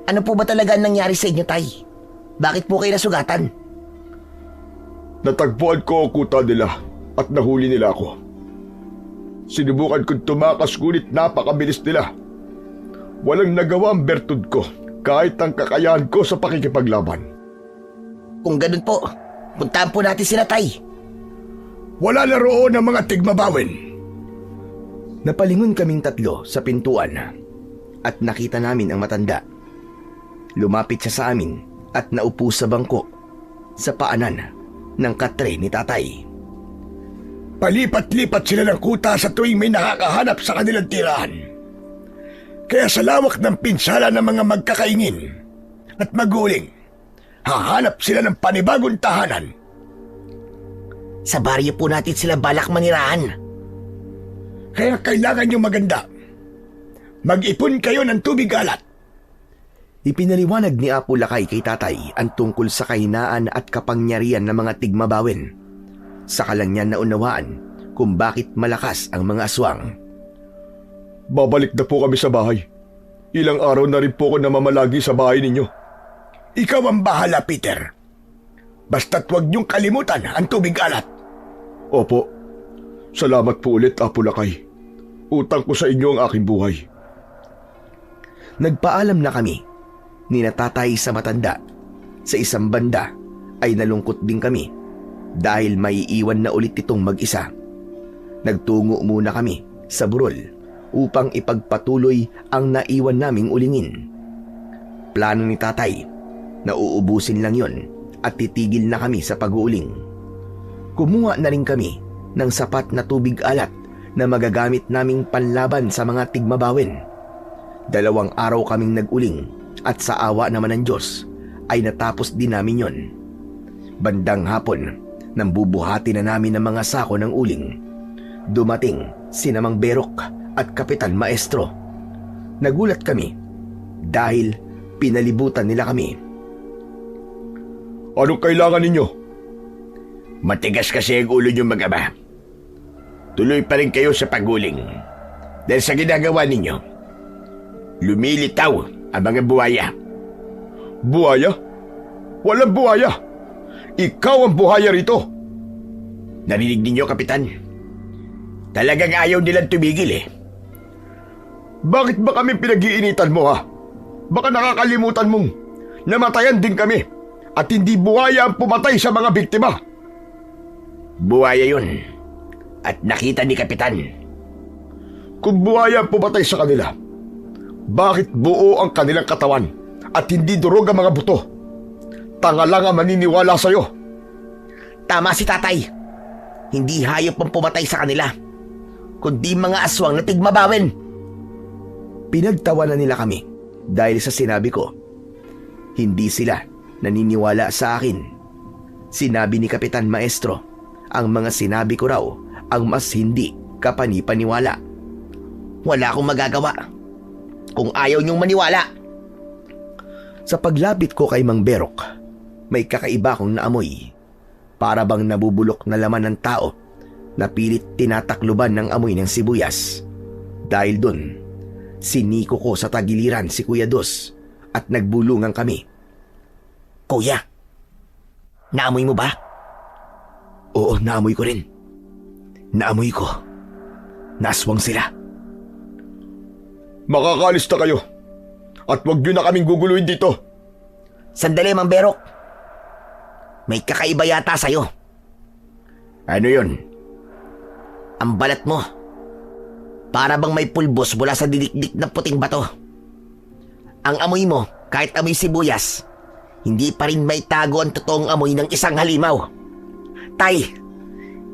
Ano po ba talaga ang nangyari sa inyo, Tay? Bakit po kayo nasugatan? Natagpuan ko ang kuta nila at nahuli nila ako. Sinubukan kong tumakas ngunit napakabilis nila. Walang nagawa ang bertud ko kahit ang kakayahan ko sa pakikipaglaban. Kung ganun po, puntahan po natin sila, Tay. Wala na roon ang mga tigmabawin. Napalingon kaming tatlo sa pintuan at nakita namin ang matanda. Lumapit siya sa amin at naupo sa bangko sa paanan ng katre ni Tatay. Palipat-lipat sila ng kuta sa tuwing may nakakahanap sa kanilang tirahan. Kaya sa lawak ng pinsala ng mga magkakaingin at maguling, hahanap sila ng panibagong tahanan. Sa baryo po natin sila balak manirahan. Kaya kailangan nyo maganda. Mag-ipon kayo ng tubig alat. Ipinaliwanag ni Apo Lakay kay Tatay ang tungkol sa kahinaan at kapangyarihan ng mga tigmabawin. Saka lang niya naunawaan kung bakit malakas ang mga aswang. Babalik na po kami sa bahay. Ilang araw na rin po ako namamalagi sa bahay ninyo. Ikaw ang bahala, Peter. Basta't huwag niyong kalimutan ang tubig alat. Opo. Salamat po ulit, Apo Lakay. Utang ko sa inyo ang aking buhay. Nagpaalam na kami ni Tatay sa matanda. Sa isang banda ay nalungkot din kami dahil may iwan na ulit itong mag-isa. Nagtungo muna kami sa burol upang ipagpatuloy ang naiwan naming ulingin. Plano ni Tatay na uubusin lang yon at titigil na kami sa pag-uuling. Kumuha na rin kami ng sapat na tubig alat na magagamit naming panlaban sa mga tigmabawin. 2 araw kaming nag-uling at sa awa naman ng Diyos ay natapos din namin yon. Bandang hapon, nang bubuhati na namin ng mga sako ng uling, dumating si Mang Berok at Kapitan Maestro. Nagulat kami dahil pinalibutan nila kami. Anong kailangan ninyo? Matigas kasi ang ulo niyo, mag-ama. Tuloy pa rin kayo sa paguling. Dahil sa ginagawa ninyo, lumilitaw ang mga buhaya. Buhaya? Walang buhaya. Ikaw ang buhaya rito. Narinig ninyo, Kapitan? Talagang ayaw nilang tumigil eh. Bakit ba kami pinag-iinitan mo, ha? Baka nakakalimutan mong namatayan din kami at hindi buhaya ang pumatay sa mga biktima. Buhaya yun. At nakita ni Kapitan. Kung buhaya ang pumatay sa kanila, bakit buo ang kanilang katawan at hindi durog ang mga buto? Tanga lang ang maniniwala sa'yo. Tama si Tatay. Hindi hayop ang pumatay sa kanila, kundi mga aswang na tigmabawin. Pinagtawanan nila kami dahil sa sinabi ko. Hindi sila naniniwala sa akin. Sinabi ni Kapitan Maestro, ang mga sinabi ko raw ang mas hindi kapani-paniwala. Wala akong magagawa kung ayaw niyong maniwala. Sa paglapit ko kay Mang Berok, may kakaiba akong naamoy. Para bang nabubulok na laman ng tao na pilit tinatakluban ng amoy ng sibuyas. Dahil dun, siniko ko sa tagiliran si Kuya Dos at nagbulungan kami. Kuya, naamoy mo ba? Oo, naamoy ko rin. Naamoy ko. Naswang sila. Makakaalis na kayo. At huwag niyo na kaming guguluhin dito. Sandali, Mang Berok. May kakaiba yata sa'yo. Ano yun? Ang balat mo. Para bang may pulbos mula sa didikdik ng puting bato. Ang amoy mo, kahit amoy sibuyas, hindi pa rin may tago ang totoong amoy ng isang halimaw. Tay,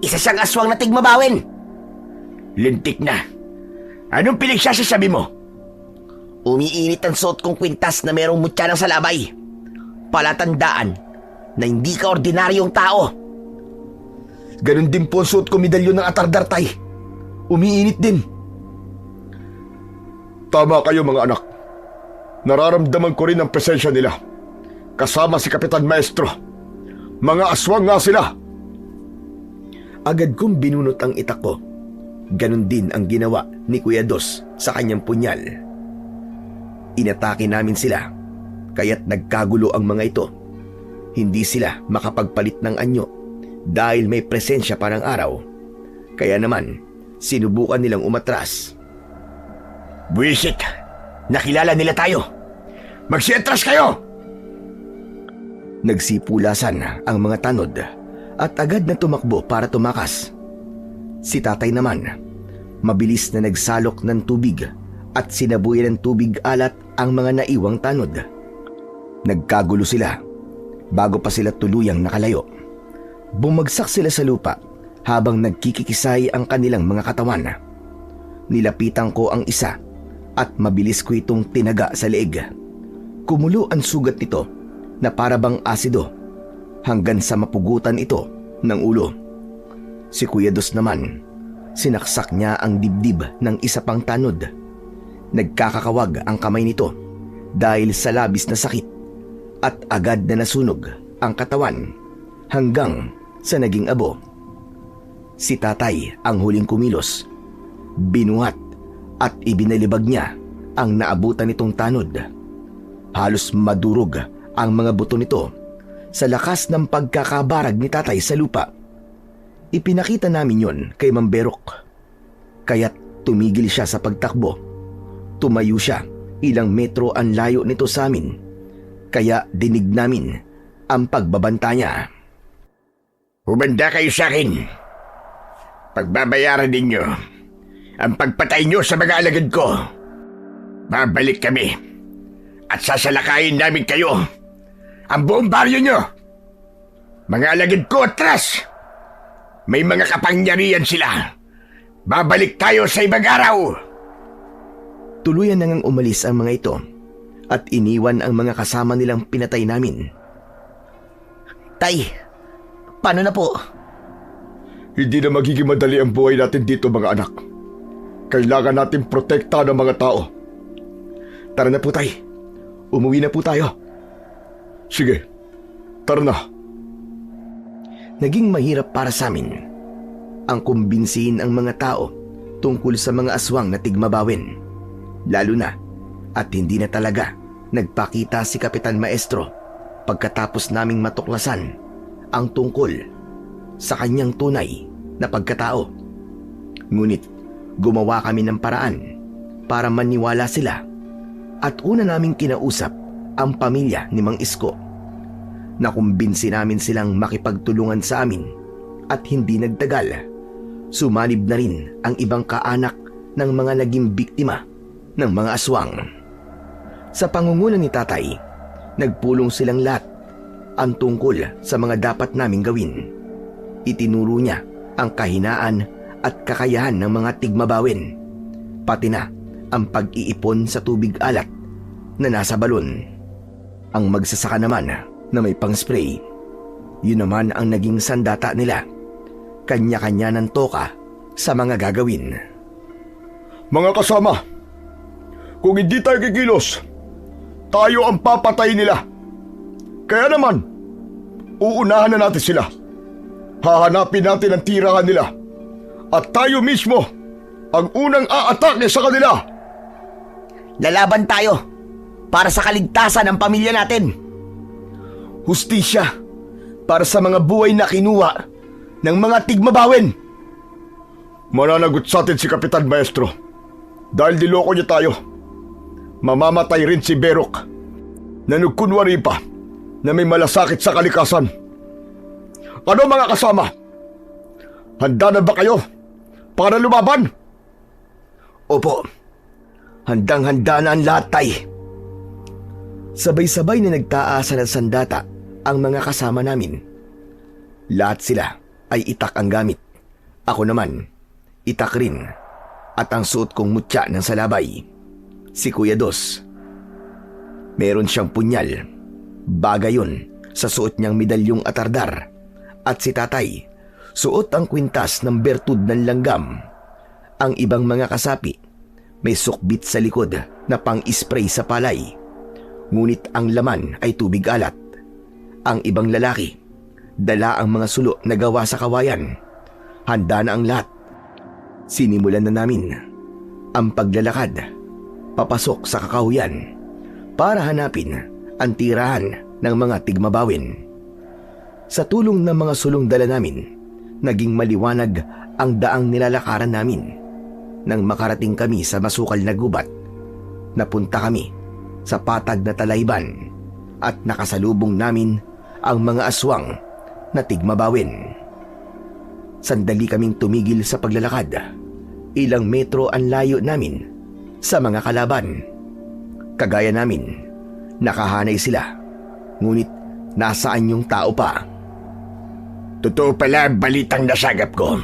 isa siyang aswang na tigmabawin. Lintik na. Anong pinagsasasabi mo? Umiinit ang suot kong kwintas na merong mutya ng salabay. Palatandaan na hindi ka ordinaryong tao. Ganon din po ang suot ko medalyon ng atardar, Tay. Umiinit din. Tama kayo mga anak. Nararamdaman ko rin ang presensya nila. Kasama si Kapitan Maestro. Mga aswang nga sila. Agad kong binunot ang itak ko. Ganon din ang ginawa ni Kuya Dos sa kanyang punyal. Inatake namin sila, kaya't nagkagulo ang mga ito. Hindi sila makapagpalit ng anyo dahil may presensya parang araw. Kaya naman, sinubukan nilang umatras. Buwisit! Nakilala nila tayo! Magsiatras kayo! Nagsipulasan ang mga tanod at agad na tumakbo para tumakas. Si tatay naman, mabilis na nagsalok ng tubig at sinabuyan ng tubig alat ang mga naiwang tanod. Nagkagulo sila bago pa sila tuluyang nakalayo. Bumagsak sila sa lupa habang nagkikikisay ang kanilang mga katawan. Nilapitan ko ang isa at mabilis ko itong tinaga sa leeg. Kumulo ang sugat nito na parabang asido hanggang sa mapugutan ito ng ulo. Si Kuya Dos naman, sinaksak niya ang dibdib ng isa pang tanod. Nagkakakawag ang kamay nito dahil sa labis na sakit at agad na nasunog ang katawan hanggang sa naging abo. Si tatay ang huling kumilos. Binuhat at ibinalibag niya ang naabutan nitong tanod. Halos madurog ang mga buto nito sa lakas ng pagkakabarag ni tatay sa lupa. Ipinakita namin yon kay Mang Berok. Kaya't tumigil siya sa pagtakbo. Tumayo siya, ilang metro ang layo nito sa amin. Kaya dinig namin ang pagbabanta niya. Humanda kayo sa akin. Pagbabayaran ninyo ang pagpatay nyo sa mga alagad ko. Babalik kami at sasalakayin namin kayo. Ang buong baryo nyo. Mga alagad ko, atras! May mga kapangyarihan sila. Babalik tayo sa ibang araw. Tuluyan na ngang umalis ang mga ito at iniwan ang mga kasama nilang pinatay namin. Tay, paano na po? Hindi na magiging madali ang buhay natin dito mga anak. Kailangan natin protektahan ang mga tao. Tara na po, Tay. Umuwi na po tayo. Sige, tara na. Naging mahirap para sa amin ang kumbinsihin ang mga tao tungkol sa mga aswang na tigmabawin. Lalo na at hindi na talaga nagpakita si Kapitan Maestro pagkatapos naming matuklasan ang tungkol sa kanyang tunay na pagkatao. Ngunit gumawa kami ng paraan para maniwala sila at una naming kinausap ang pamilya ni Mang Isko. Nakumbinsi namin silang makipagtulungan sa amin at hindi nagtagal. Sumanib na rin ang ibang kaanak ng mga naging biktima ng mga aswang. Sa pangunguna ni tatay, nagpulong silang lahat ang tungkol sa mga dapat naming gawin. Itinuro niya ang kahinaan at kakayahan ng mga tigmabawin, pati na ang pag-iipon sa tubig alat na nasa balon. Ang magsasaka naman na may pang-spray, yun naman ang naging sandata nila. Kanya-kanya ng toka sa mga gagawin. Mga kasama, kung hindi tayo kikilos, tayo ang papatay nila. Kaya naman, uunahan na natin sila. Hahanapin natin ang tirahan nila. At tayo mismo ang unang aatake sa kanila. Lalaban tayo para sa kaligtasan ng pamilya natin. Hustisya para sa mga buhay na kinuha ng mga tigmabawin. Mananagot sa atin si Kapitan Maestro. Dahil niloko niya tayo. Mamamatay rin si Berok na nagkunwari pa na may malasakit sa kalikasan. Ano mga kasama? Handa na ba kayo para lumaban? Opo, handang-handa na ang lahat, Tay. Sabay-sabay na nagtaasa ng sandata ang mga kasama namin. Lahat sila ay itak ang gamit. Ako naman, itak rin. At ang suot kong mutya ng salabay, si Kuya Dos. Meron siyang punyal. Bagay yun sa suot niyang medalyong atardar. At si Tatay, suot ang kwintas ng bertud ng langgam. Ang ibang mga kasapi, may sukbit sa likod na pang-spray sa palay. Ngunit ang laman ay tubig alat. Ang ibang lalaki, dala ang mga sulo na gawa sa kawayan. Handa na ang lahat. Sinimulan na namin ang paglalakad papasok sa kakahuyan para hanapin ang tirahan ng mga tigmabawin. Sa tulong ng mga sulong dala namin, naging maliwanag ang daang nilalakaran namin. Nang makarating kami sa masukal na gubat, napunta kami sa patag na talayban at nakasalubong namin ang mga aswang na tigmabawin. Sandali kaming tumigil sa paglalakad. Ilang metro ang layo namin sa mga kalaban. Kagaya namin, nakahanay sila. Ngunit nasaan yung tao pa? Totoo pala ang balitang nasagap ko.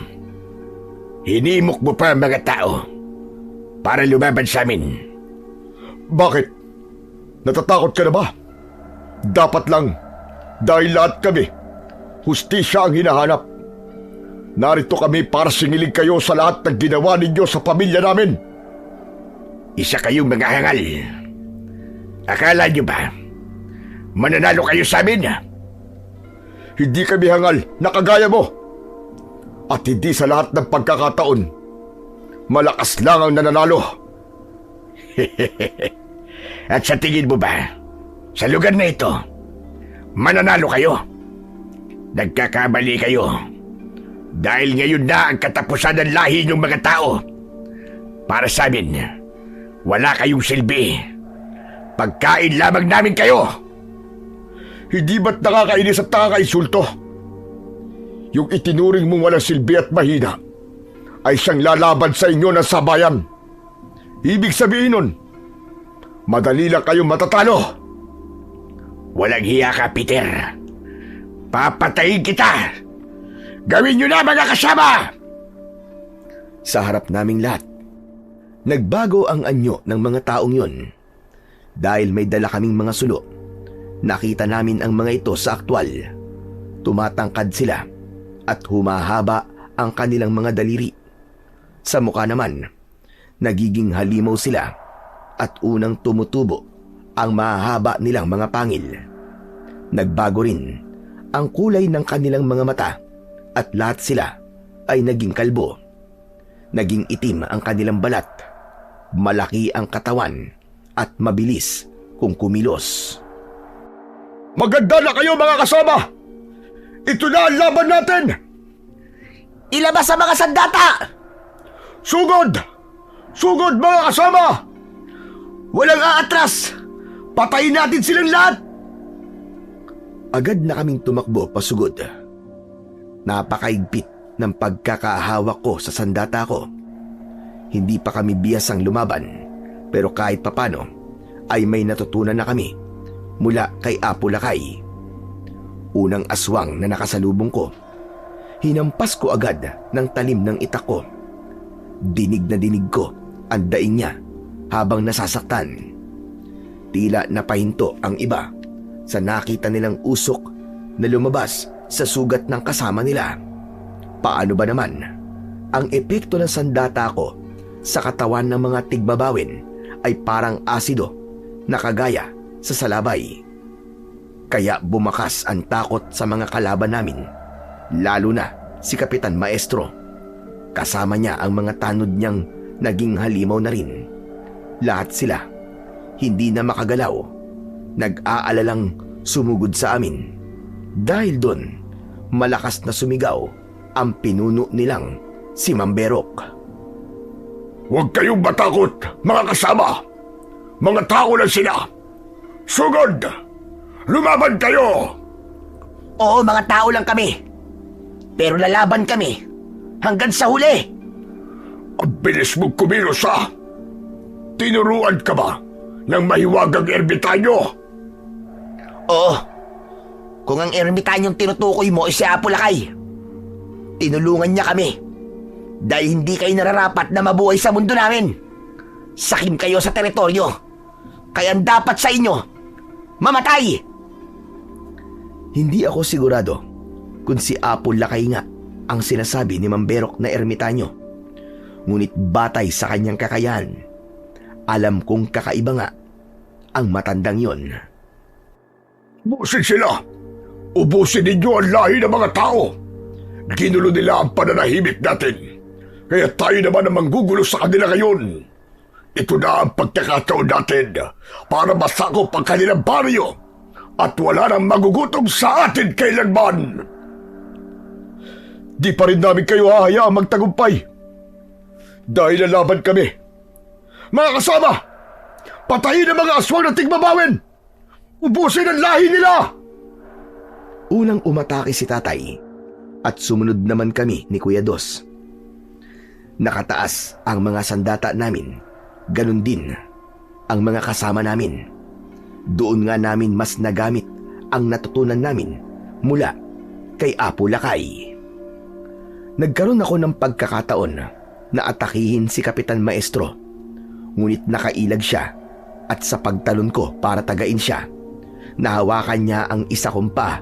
Hinimok mo pa ang mga tao para lumaban sa amin. Bakit? Natatakot ka na ba? Dapat lang, dahil lahat kami, hustisya ang hinahanap. Narito kami para singilig kayo sa lahat ng ginawa ninyo sa pamilya namin. Isa kayong mga hangal. Akala niyo ba mananalo kayo sa amin? Hindi kami hangal na kagaya mo. At hindi sa lahat ng pagkakataon, malakas lang ang nananalo. At sa tingin mo ba, sa lugar na ito, mananalo kayo? Nagkakamali kayo. Dahil ngayon na ang katapusan ng lahi ng mga tao. Para sa amin, wala kayong silbi. Pagkain lamang namin kayo. Hindi ba't nakakainis at nakakainsulto? Yung itinuring mong walang silbi at mahina ay siyang lalaban sa inyo ng sabayan. Ibig sabihin nun, madali lang kayong matatalo. Walang hiya ka, Peter. Papatayin kita. Gawin nyo na, mga kasama! Sa harap naming lahat, nagbago ang anyo ng mga taong yun. Dahil may dala kaming mga sulo, nakita namin ang mga ito sa aktwal. Tumatangkad sila at humahaba ang kanilang mga daliri. Sa mukha naman, nagiging halimaw sila at unang tumutubo ang mahahaba nilang mga pangil. Nagbago rin ang kulay ng kanilang mga mata at lahat sila ay naging kalbo. Naging itim ang kanilang balat, malaki ang katawan at mabilis kung kumilos. Maganda na kayo mga kasama! Ito na ang laban natin! Ilabas ang mga sandata! Sugod! Sugod mga kasama! Walang aatras! Patayin natin silang lahat! Agad na kaming tumakbo pasugod. Napakaigpit ng pagkakahawak ko sa sandata ko. Hindi pa kami biyasang lumaban, pero kahit papano ay may natutunan na kami mula kay Apo Lakay. Unang aswang na nakasalubong ko, hinampas ko agad ng talim ng itak ko. Dinig na dinig ko ang daing niya habang nasasaktan. Tila napahinto ang iba sa nakita nilang usok na lumabas sa sugat ng kasama nila. Paano ba naman ang epekto ng sandata ko sa katawan ng mga tigbabawin ay parang asido na kagaya sa salabay. Kaya bumakas ang takot sa mga kalaban namin, lalo na si Kapitan Maestro. Kasama niya ang mga tanod niyang naging halimaw na rin. Lahat sila, hindi na makagalaw, nag-aalalang sumugod sa amin. Dahil doon, malakas na sumigaw ang pinuno nilang si Mamberok. Huwag kayong matakot, mga kasama. Mga tao lang sila. Sugod! Lumaban kayo! Oo, mga tao lang kami. Pero lalaban kami hanggang sa huli. Ang bilis mong kumilos, ha? Tinuruan ka ba ng mahiwagang ermitanyo? Oo. Kung ang ermitanyong tinutukoy mo ay si Apo Lakay, tinulungan niya kami dahil hindi kayo nararapat na mabuhay sa mundo namin. Sakim kayo sa teritoryo, kaya dapat sa inyo mamatay. Hindi ako sigurado kung si Apo Lakay nga ang sinasabi ni Mamberok na ermitanyo. Ngunit batay sa kanyang kakayahan, alam kong kakaiba nga ang matandang yon. Ubusin sila! Ubusin ninyo ang lahi ng mga tao! Ginulo nila ang pananahimik natin, kaya tayo naman ang manggugulo sa kanila ngayon. Ito na ang pagkakataon natin para masakop ang kanilang baryo at wala nang magugutom sa atin kailanman. Di pa rin namin kayo hahayaang magtagumpay. Dahil lalaban kami. Mga kasama, patayin ang mga aswang na tigmabawin! Ubusin ang lahi nila! Unang umatake si tatay at sumunod naman kami ni Kuya Dos. Nakataas ang mga sandata namin, ganun din ang mga kasama namin. Doon nga namin mas nagamit ang natutunan namin mula kay Apo Lakay. Nagkaroon ako ng pagkakataon na atakihin si Kapitan Maestro, ngunit nakailag siya at sa pagtalon ko para tagain siya, nahawakan niya ang isa kong paa.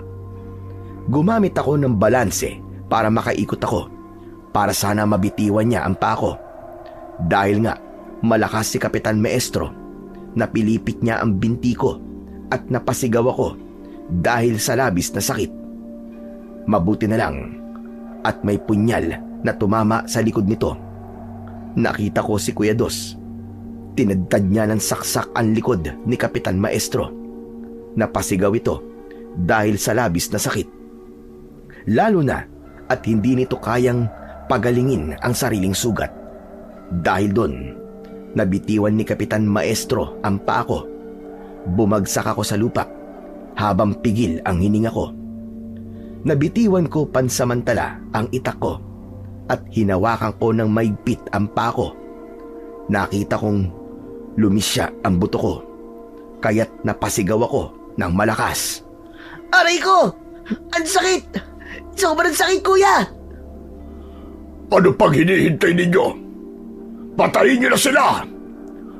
Gumamit ako ng balanse para makaikot ako, para sana mabitiwan niya ang paa ko. Dahil nga malakas si Kapitan Maestro, napilipit niya ang binti ko at napasigaw ako dahil sa labis na sakit. Mabuti na lang at may punyal na tumama sa likod nito. Nakita ko si Kuya Dos. Tinadtad niya ng saksak ang likod ni Kapitan Maestro. Napasigaw ito dahil sa labis na sakit. Lalo na at hindi nito kayang pagalingin ang sariling sugat. Dahil doon, nabitiwan ni Kapitan Maestro ang paa ko. Bumagsak ako sa lupa habang pigil ang hininga ko. Nabitiwan ko pansamantala ang itak ko at hinawakan ko ng maigpit ang paa ko. Nakita kong lumisya ang buto ko, kaya't napasigaw ako ng malakas. Aray ko! Ang sakit! Sobrang sakit, kuya! Ano pang hinihintay ninyo? Patayin niyo na sila!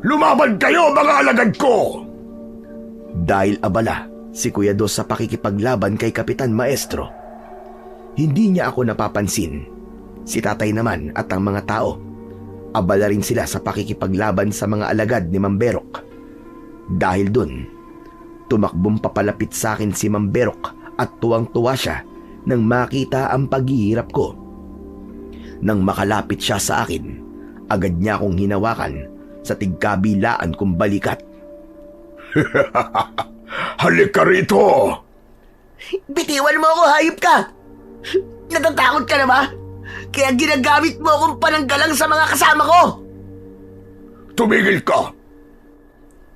Lumaban kayo, mga alagad ko! Dahil abala si Kuya Dos sa pakikipaglaban kay Kapitan Maestro, hindi niya ako napapansin. Si tatay naman at ang mga tao, abala rin sila sa pakikipaglaban sa mga alagad ni Mamberok. Dahil dun, tumakbong papalapit sa akin si Mamberok at tuwang-tuwa siya nang makita ang paghihirap ko. Nang makalapit siya sa akin, agad niya akong hinawakan sa tigkabilaan kong balikat. Halika rito! Bitiwan mo ako, hayop ka! Natatakot ka na ba? Kaya ginagamit mo akong pananggalang sa mga kasama ko! Tumigil ka!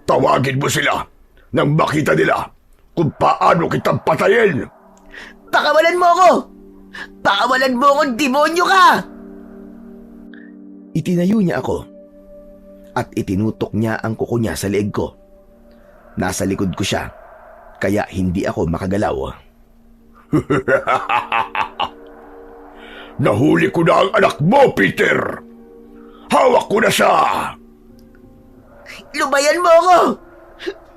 Tawagin mo sila nang makita nila kung paano kitang patayin! Pakawalan mo ako! Pakawalan mo ako, demonyo ka! Itinayo niya ako at itinutok niya ang kuko niya sa leeg ko. Nasa likod ko siya, kaya hindi ako makagalaw. Nahuli ko na ang anak mo, Peter! Hawak ko na siya! Lubayan mo ako!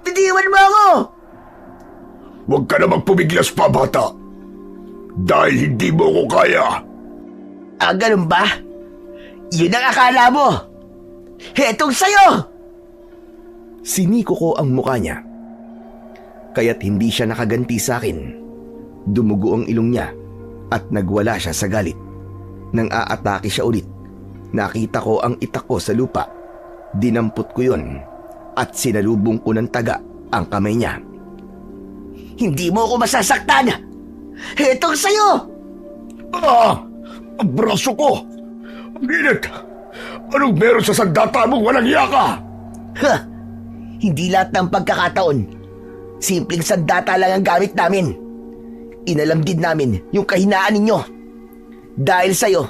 Bitiwan mo ako! Huwag ka na magpumiglas pa, bata! Dahil hindi mo ko kaya! Ah, ganun ba? Yun ang akala mo! Hetong sa'yo! Siniko ko ang mukha niya kaya't hindi siya nakaganti sa akin. Dumugo ang ilong niya at nagwala siya sa galit. Nang aatake siya ulit, nakita ko ang itak ko sa lupa. Dinampot ko yon at sinalubong ko ng taga ang kamay niya. Hindi mo ako masasaktan! Hetong sa'yo! Ang braso ko! Ang init! Anong meron sa sandata mong walang iya ka? Ha! Hindi lahat ng pagkakataon. Simpleng sandata lang ang gamit namin. Inalam din namin yung kahinaan ninyo. Dahil sa'yo,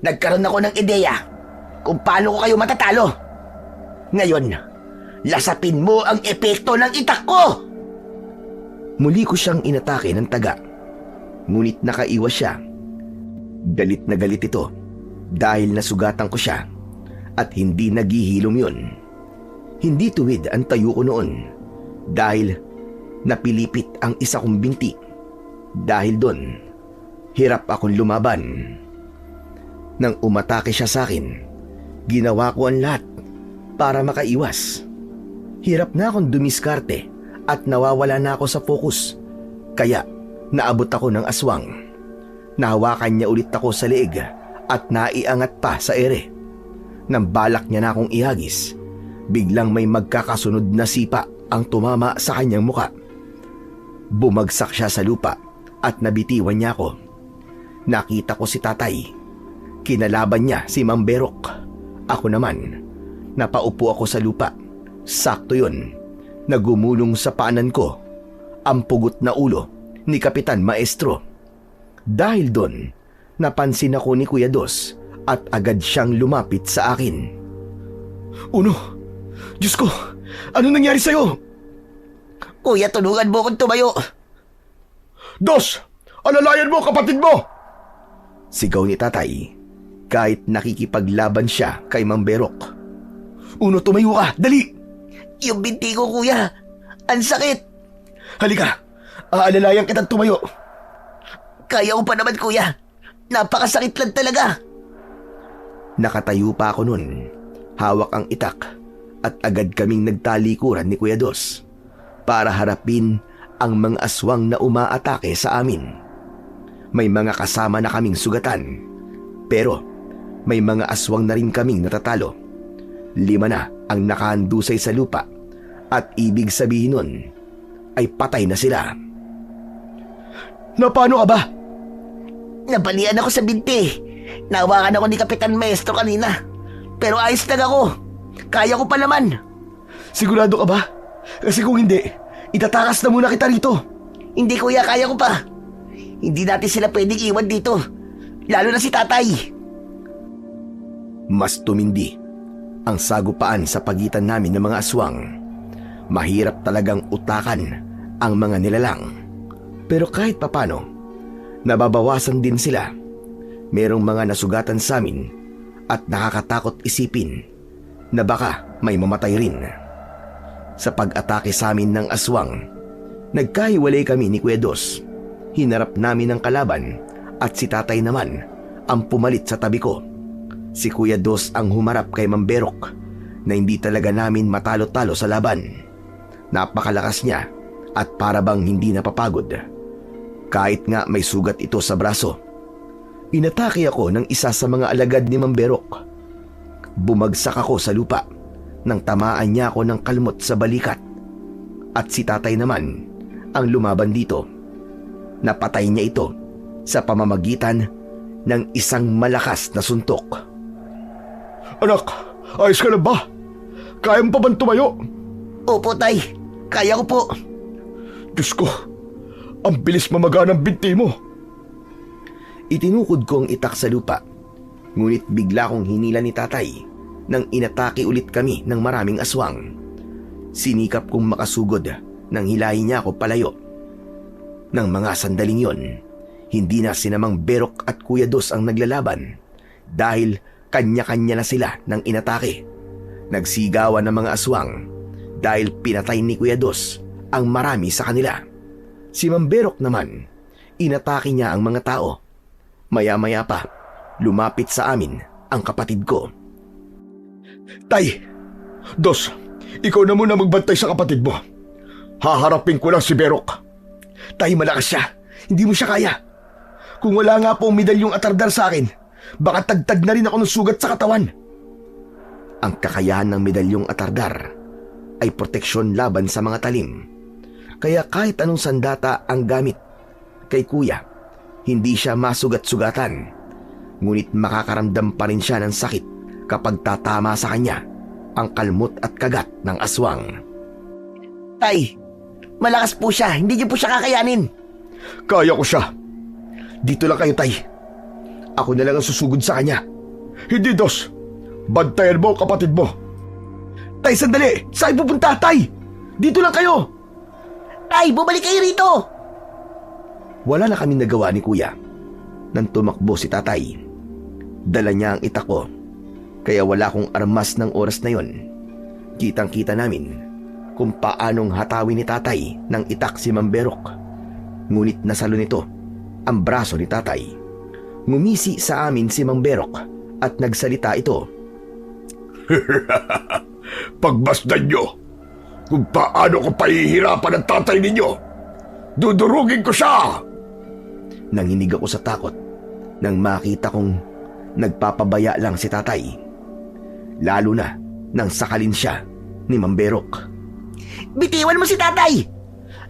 nagkaroon ako ng ideya kung paano ko kayo matatalo. Ngayon, lasapin mo ang epekto ng itak ko! Muli ko siyang inatake ng taga. Ngunit nakaiwas siya. Galit na galit ito dahil nasugatan ko siya at hindi naghihilom yun. Hindi tuwid ang tayo ko noon dahil napilipit ang isa kong binti. Dahil doon, hirap akong lumaban. Nang umatake siya sa akin, ginawa ko ang lahat para makaiwas. Hirap na akong dumiskarte at nawawala na ako sa focus. Kaya naabot ako ng aswang. Nahawakan niya ulit ako sa leeg at naiangat pa sa ere. Nang balak niya na akong ihagis, biglang may magkakasunod na sipa ang tumama sa kanyang muka. Bumagsak siya sa lupa at nabitiwan niya ako. Nakita ko si tatay. Kinalaban niya si Mang Berok. Ako naman, napaupo ako sa lupa. Sakto yun, nagumulong sa paanan ko ang pugot na ulo ni Kapitan Maestro. Dahil doon, napansin ako ni Kuya Dos at agad siyang lumapit sa akin. Uno, Diyos ko, ano nangyari sa'yo? Kuya, tulungan mo akong tumayo. Dos! Alalayan mo kapatid mo! Sigaw ni tatay kahit nakikipaglaban siya kay Mang Berok. Uno, tumayo ka, dali! Yung binti ko, kuya. Ang sakit. Halika, aalalayan kitang tumayo. Kaya ko pa naman, kuya. Napakasakit lang talaga. Nakatayo pa ako nun. Hawak ang itak at agad kaming nagtalikuran ni Kuya Dos para harapin ang mga aswang na umaatake sa amin. May mga kasama na kaming sugatan, pero may mga aswang na rin kaming natatalo. 5 na ang nakahandusay sa lupa at ibig sabihin nun ay patay na sila. Na paano ka ba? Napalian ako sa binti. Nawakan ako ni Kapitan Maestro kanina. Pero ayos lang ako. Kaya ko pa naman. Sigurado ka ba? Kasi kung hindi, itatakas na muna kita rito. Hindi, kuya, kaya ko pa. Hindi natin sila pwedeng iwan dito. Lalo na si tatay. Mas tumindi ang sagupaan sa pagitan namin ng mga aswang. Mahirap talagang utakan ang mga nilalang. Pero kahit papano, nababawasan din sila. Merong mga nasugatan sa amin at nakakatakot isipin na baka may mamatay rin. Sa pag-atake sa amin ng aswang, nagkahiwalay kami ni Kuya Dos. Hinarap namin ang kalaban at si tatay naman ang pumalit sa tabi ko. Si Kuya Dos ang humarap kay Mang Berok na hindi talaga namin matalo-talo sa laban. Napakalakas niya at para bang hindi napapagod. Kahit nga may sugat ito sa braso. Inatake ako ng isa sa mga alagad ni Mang Berok. Bumagsak ako sa lupa nang tamaan niya ako ng kalmot sa balikat. At si tatay naman ang lumaban dito. Napatay niya ito sa pamamagitan ng isang malakas na suntok. Anak, ayos ka na ba? Kaya mo pa bang tumayo? Opo, tay. Kaya ko po. Diyos ko, ang bilis mamaga ng binti mo. Itinukod ko ang itak sa lupa. Ngunit bigla kong hinila ni tatay nang inatake ulit kami ng maraming aswang. Sinikap kong makasugod nang hilahin niya ako palayo. Nang mga sandaling yon, hindi na si Mang Berok at Kuya Dos ang naglalaban dahil kanya-kanya na sila ng inatake. Nagsigawan ng mga aswang dahil pinatay ni Kuya Dos ang marami sa kanila. Si Mang Berok naman, inatake niya ang mga tao. Maya-maya pa, lumapit sa amin ang kapatid ko. Tay, Dos, ikaw na muna magbantay sa kapatid mo. Haharapin ko lang si Berok. Tay, malakas siya. Hindi mo siya kaya. Kung wala nga po ang medalyong atardar sa akin, baka tagtag na rin ako ng sugat sa katawan. Ang kakayahan ng medalyong atardar ay proteksyon laban sa mga talim. Kaya kahit anong sandata ang gamit kay kuya, hindi siya masugat-sugatan. Ngunit makakaramdam pa rin siya ng sakit kapag tatama sa kanya ang kalmot at kagat ng aswang. Tay, malakas po siya. Hindi niyo po siya kakayanin. Kaya ko siya. Dito lang kayo, Tay. Ako na lang ang susugod sa kanya. Hindi, Dos. Bantayan mo ang kapatid mo. Tay, sandali! Saan pupunta, Tay? Dito lang kayo! Tay, bumalik kayo rito! Wala na kaming nagawa ni kuya nang tumakbo si tatay. Dala niya ang itak ko, kaya wala akong armas ng oras na yon. Kitang-kita namin kung paanong hatawin ni tatay ng itak si Mamberok. Ngunit nasalo nito ang braso ni tatay. Ngumisi sa amin si Mamberok at nagsalita ito. Pagbasdan nyo kung paano ko pahihirapan ang tatay ninyo. Dudurugin ko siya! Nanginig ako sa takot nang makita kong nagpapabaya lang si tatay. Lalo na nang sakalin siya ni Mamberok. Bitiwan mo si tatay!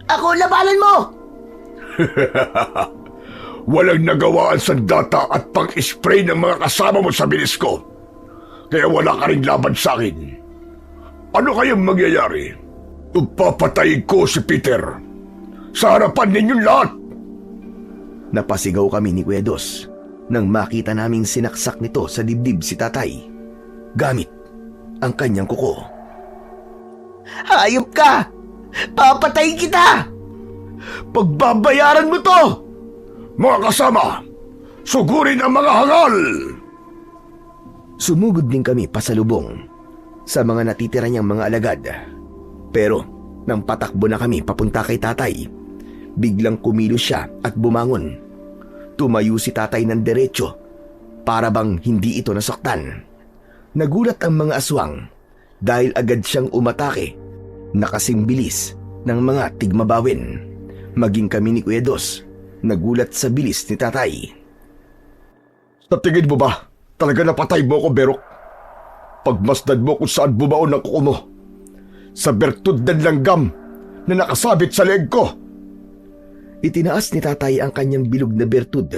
Ako, labanan mo! Walang nagawa ang sandata at pang-spray ng mga kasama mo sa bilis ko. Kaya wala ka rin laban sa akin. Ano kayang mangyayari? Papatayin ko si Peter sa harapan ninyong lahat. Napasigaw kami ni Kuya Dos nang makita naming sinaksak nito sa dibdib si tatay gamit ang kanyang kuko. Hayop ka! Papatayin kita! Pagbabayaran mo to! Mga kasama, sugurin ang mga hangal! Sumugod din kami pasalubong sa mga natitira niyang mga alagad. Pero nang patakbo na kami papunta kay tatay, biglang kumilos siya at bumangon. Tumayo si tatay ng derecho para bang hindi ito nasaktan. Nagulat ang mga aswang dahil agad siyang umatake na kasing bilis ng mga tigmabawin. Maging kami ni Kuya Dos nagulat sa bilis ni tatay. Sa tingin mo ba, talaga napatay mo ako, Berok? Pagmasdan mo kung saan bumaon ang kuko mo. Sa bertud ng langgam na nakasabit sa leeg ko. Itinaas ni tatay ang kanyang bilog na bertud.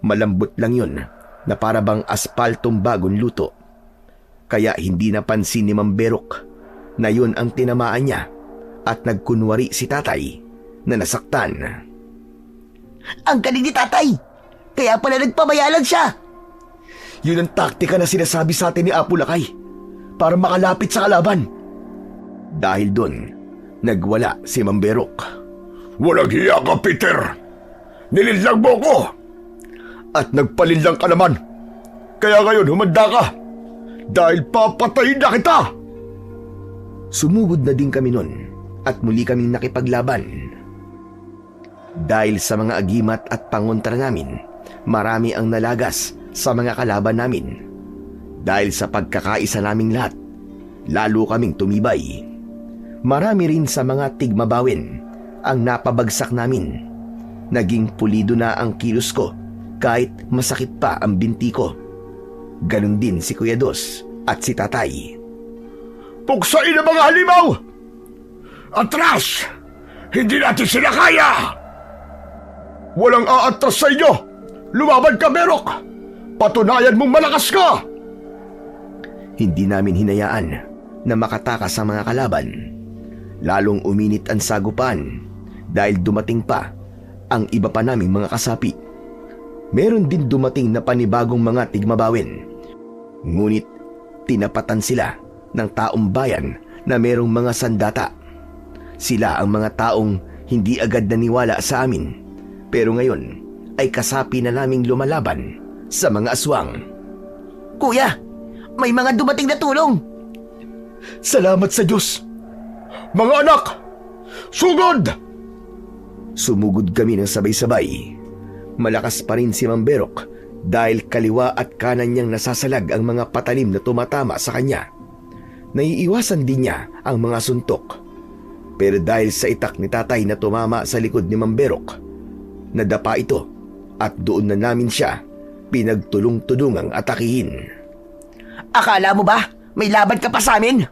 Malambot lang yun na para bang aspaltong bagong luto. Kaya hindi napansin ni Mamberok na yun ang tinamaan niya at nagkunwari si tatay na nasaktan. Ang galing ni tatay! Kaya pala nagpabayalan siya! Yun ang taktika na sinasabi sa atin ni Apo Lakay para makalapit sa kalaban. Dahil doon, nagwala si Mamberok. Walang hiya ka, Peter! Nilinlang mo ko! At nagpalinlang ka naman. Kaya ngayon humanda ka dahil papatayin na kita! Sumugod na din kami nun at muli kaming nakipaglaban. Dahil sa mga agimat at pangontra namin, marami ang nalagas sa mga kalaban namin. Dahil sa pagkakaisa naming lahat, lalo kaming tumibay. Marami rin sa mga tigmabawin ang napabagsak namin. Naging pulido na ang kilos ko kahit masakit pa ang binti ko. Ganon din si Kuya Dos at si tatay. Puksain ang mga halimaw! Atras! Hindi natin sila kaya! Walang aatras sa inyo! Lumaban ka, Berok! Patunayan mong malakas ka! Hindi namin hinayaan na makatakas ang mga kalaban. Lalong uminit ang sagupan dahil dumating pa ang iba pa naming mga kasapi. Meron din dumating na panibagong mga tigmabawin. Ngunit tinapatan sila ng taong bayan na merong mga sandata. Sila ang mga taong hindi agad naniwala sa amin. Pero ngayon ay kasapi na naming lumalaban sa mga aswang. Kuya, may mga dumating na tulong! Salamat sa Diyos! Mga anak! Sugod! Sumugod kami ng sabay-sabay. Malakas pa rin si Mamberok dahil kaliwa at kanan niyang nasasalag ang mga patalim na tumatama sa kanya. Naiiwasan din niya ang mga suntok. Pero dahil sa itak ni tatay na tumama sa likod ni Mamberok, nadapa ito at doon na namin siya pinagtulong-tulungang atakihin. Akala mo ba may laban ka pa sa amin?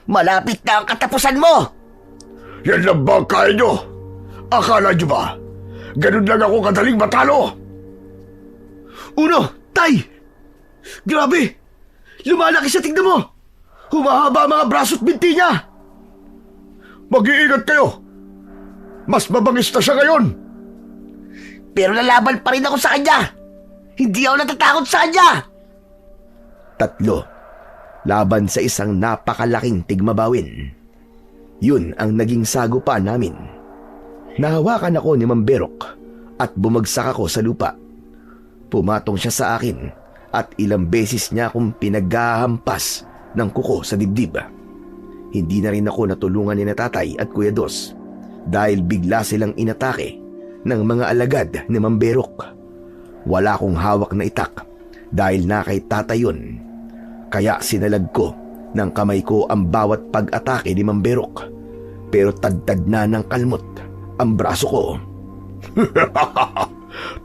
Malapit na ang katapusan mo! Yan lang ba ang kaya nyo? Akala nyo ba? Ganun lang ako kadaling matalo? Uno, Tay! Grabe! Lumalaki siya, tignan mo! Humahaba ang mga braso't binti niya! Mag-iingat kayo! Mas mabangis na siya ngayon! Pero lalaban pa rin ako sa kanya! Hindi ako natatakot sa kanya! 3 laban sa isang napakalaking tigmabawin. Yun ang naging sagupa namin. Nahawakan ako ni Mamberok at bumagsak ako sa lupa. Pumatong siya sa akin at ilang beses niya akong pinaghahampas ng kuko sa dibdib. Hindi na rin ako natulungan ni Tatay at Kuya Dos dahil bigla silang inatake ng mga alagad ni Mamberok. Wala akong hawak na itak dahil na kay Tatay yun. Kaya sinalag ko ng kamay ko ang bawat pag-atake ni Mamberok. Pero tadtad na ng kalmot ang braso ko.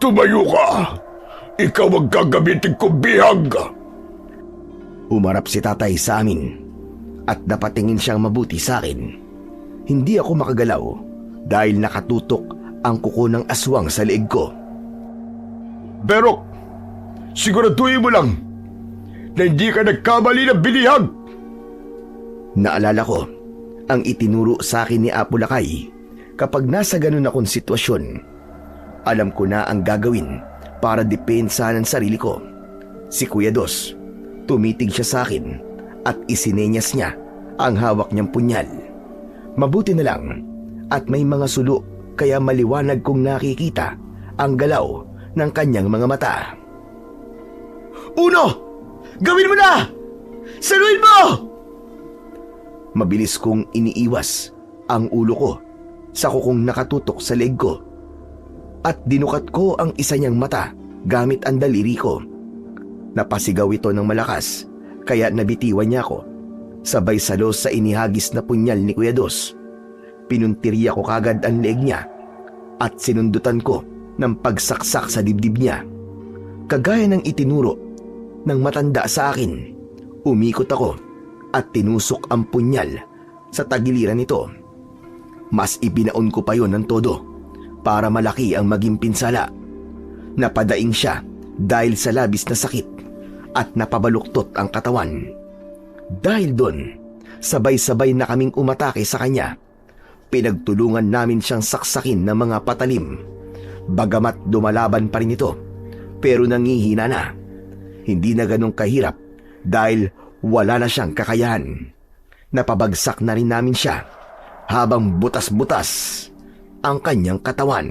Tumayo ka! Ikaw ang gagamitin kong bihag! Umarap si Tatay sa amin at napatingin siyang mabuti sa akin. Hindi ako makagalaw dahil nakatutok ang kuko ng aswang sa leeg ko. Berok, siguraduhin mo lang na hindi ka nagkamali ng binihag! Naalala ko ang itinuro sa akin ni Apo Lakay kapag nasa ganun akong sitwasyon. Alam ko na ang gagawin para depensahan ang sarili ko. Si Kuya Dos, tumitig siya sa akin at isinenyas niya ang hawak niyang punyal. Mabuti na lang at may mga sulo kaya maliwanag kong nakikita ang galaw ng kanyang mga mata. Uno! Gawin mo na! Saluhin mo! Mabilis kong iniiwas ang ulo ko sa kukong nakatutok sa leg ko at dinukat ko ang isa niyang mata gamit ang daliri ko. Napasigaw ito ng malakas kaya nabitiwan niya ako. Sabay salos sa inihagis na punyal ni Kuya Dos. Pinuntirya ko kagad ang leeg niya at sinundutan ko ng pagsaksak sa dibdib niya. Kagaya ng itinuro ng matanda sa akin, umikot ako at tinusok ang punyal sa tagiliran nito. Mas ibinaon ko pa yon ng todo para malaki ang maging pinsala. Napadaing siya dahil sa labis na sakit at napabaluktot ang katawan. Dahil doon, sabay-sabay na kaming umatake sa kanya. Pinagtulungan namin siyang saksakin ng mga patalim. Bagamat dumalaban pa rin ito, pero nangihina na. Hindi na ganun kahirap dahil wala na siyang kakayahan. Napabagsak na rin namin siya habang butas-butas ang kanyang katawan.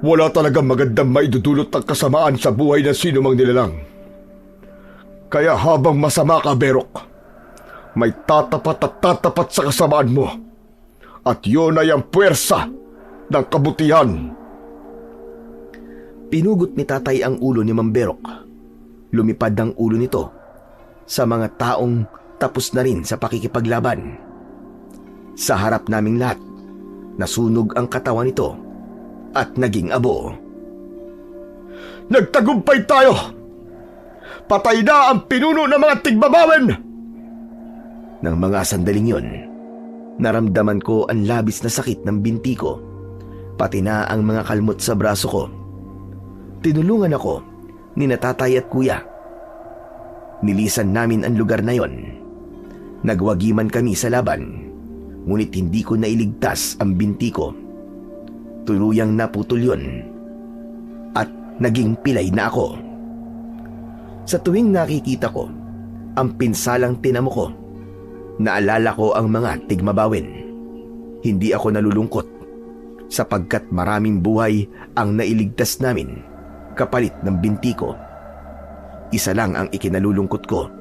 Wala talagang magandang maidudulot ng kasamaan sa buhay ng sino mang nilalang. Kaya habang masama ka, Berok, may tatapat at tatapat sa kasamaan mo. At yun ay ang puwersa ng kabutihan. Pinugot ni Tatay ang ulo ni Mamberok. Lumipad ang ulo nito sa mga taong tapos na rin sa pakikipaglaban. Sa harap naming lahat, nasunog ang katawan nito at naging abo. Nagtagumpay tayo! Patay na ang pinuno ng mga tigbabawen! Nang mga sandaling yun, naramdaman ko ang labis na sakit ng binti ko, pati na ang mga kalmot sa braso ko. Tinulungan ako ni Tatay at Kuya. Nilisan namin ang lugar na yon. Nagwagiman kami sa laban, ngunit hindi ko nailigtas ang binti ko. Tuluyang naputol yun at naging pilay na ako. Sa tuwing nakikita ko ang pinsalang tinamo ko, naalala ko ang mga tigmabawin. Hindi ako nalulungkot sapagkat maraming buhay ang nailigtas namin kapalit ng binti ko. Isa lang ang ikinalulungkot ko.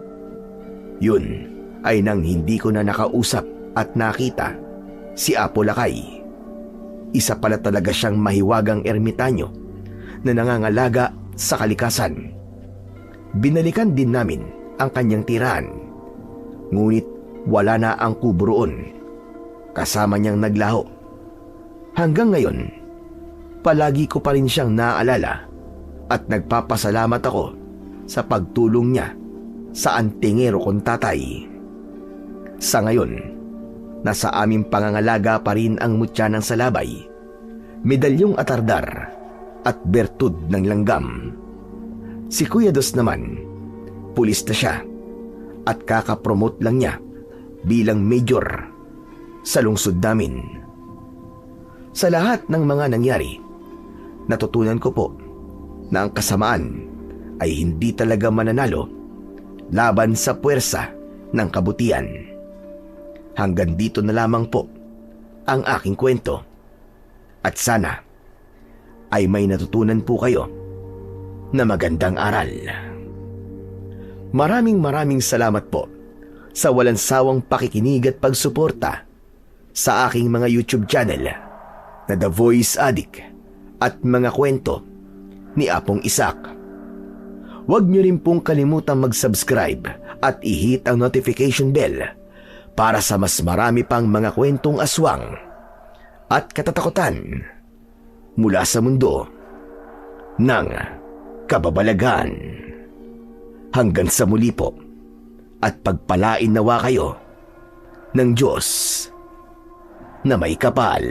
Yun ay nang hindi ko na nakausap at nakita si Apo Lakay. Isa pala talaga siyang mahiwagang ermitanyo na nangangalaga sa kalikasan. Binalikan din namin ang kanyang tirahan, ngunit wala na ang kubo roon. kasama niyang naglaho. Hanggang ngayon, palagi ko pa rin siyang naaalala at nagpapasalamat ako sa pagtulong niya sa antingero kong tatay. Sa ngayon, nasa aming pangangalaga pa rin ang mutya ng salabay, medalyong atardar at bertud ng langgam. Si Kuya Dos naman, pulis na siya at kakapromote lang niya bilang major sa lungsod namin. Sa lahat ng mga nangyari, natutunan ko po na ang kasamaan ay hindi talaga mananalo laban sa puwersa ng kabutihan. Hanggang dito na lamang po ang aking kwento. At sana ay may natutunan po kayo na magandang aral. Maraming salamat po sa walang sawang pakikinig at pagsuporta sa aking mga YouTube channel na The Voice Addict at mga kwento ni Apong Isak. Huwag niyo rin pong kalimutang mag-subscribe at i-hit ang notification bell para sa mas marami pang mga kwentong aswang at katatakutan mula sa mundo ng kababalaghan. Hanggang sa muli po at pagpalain nawa kayo ng Diyos na may kapal.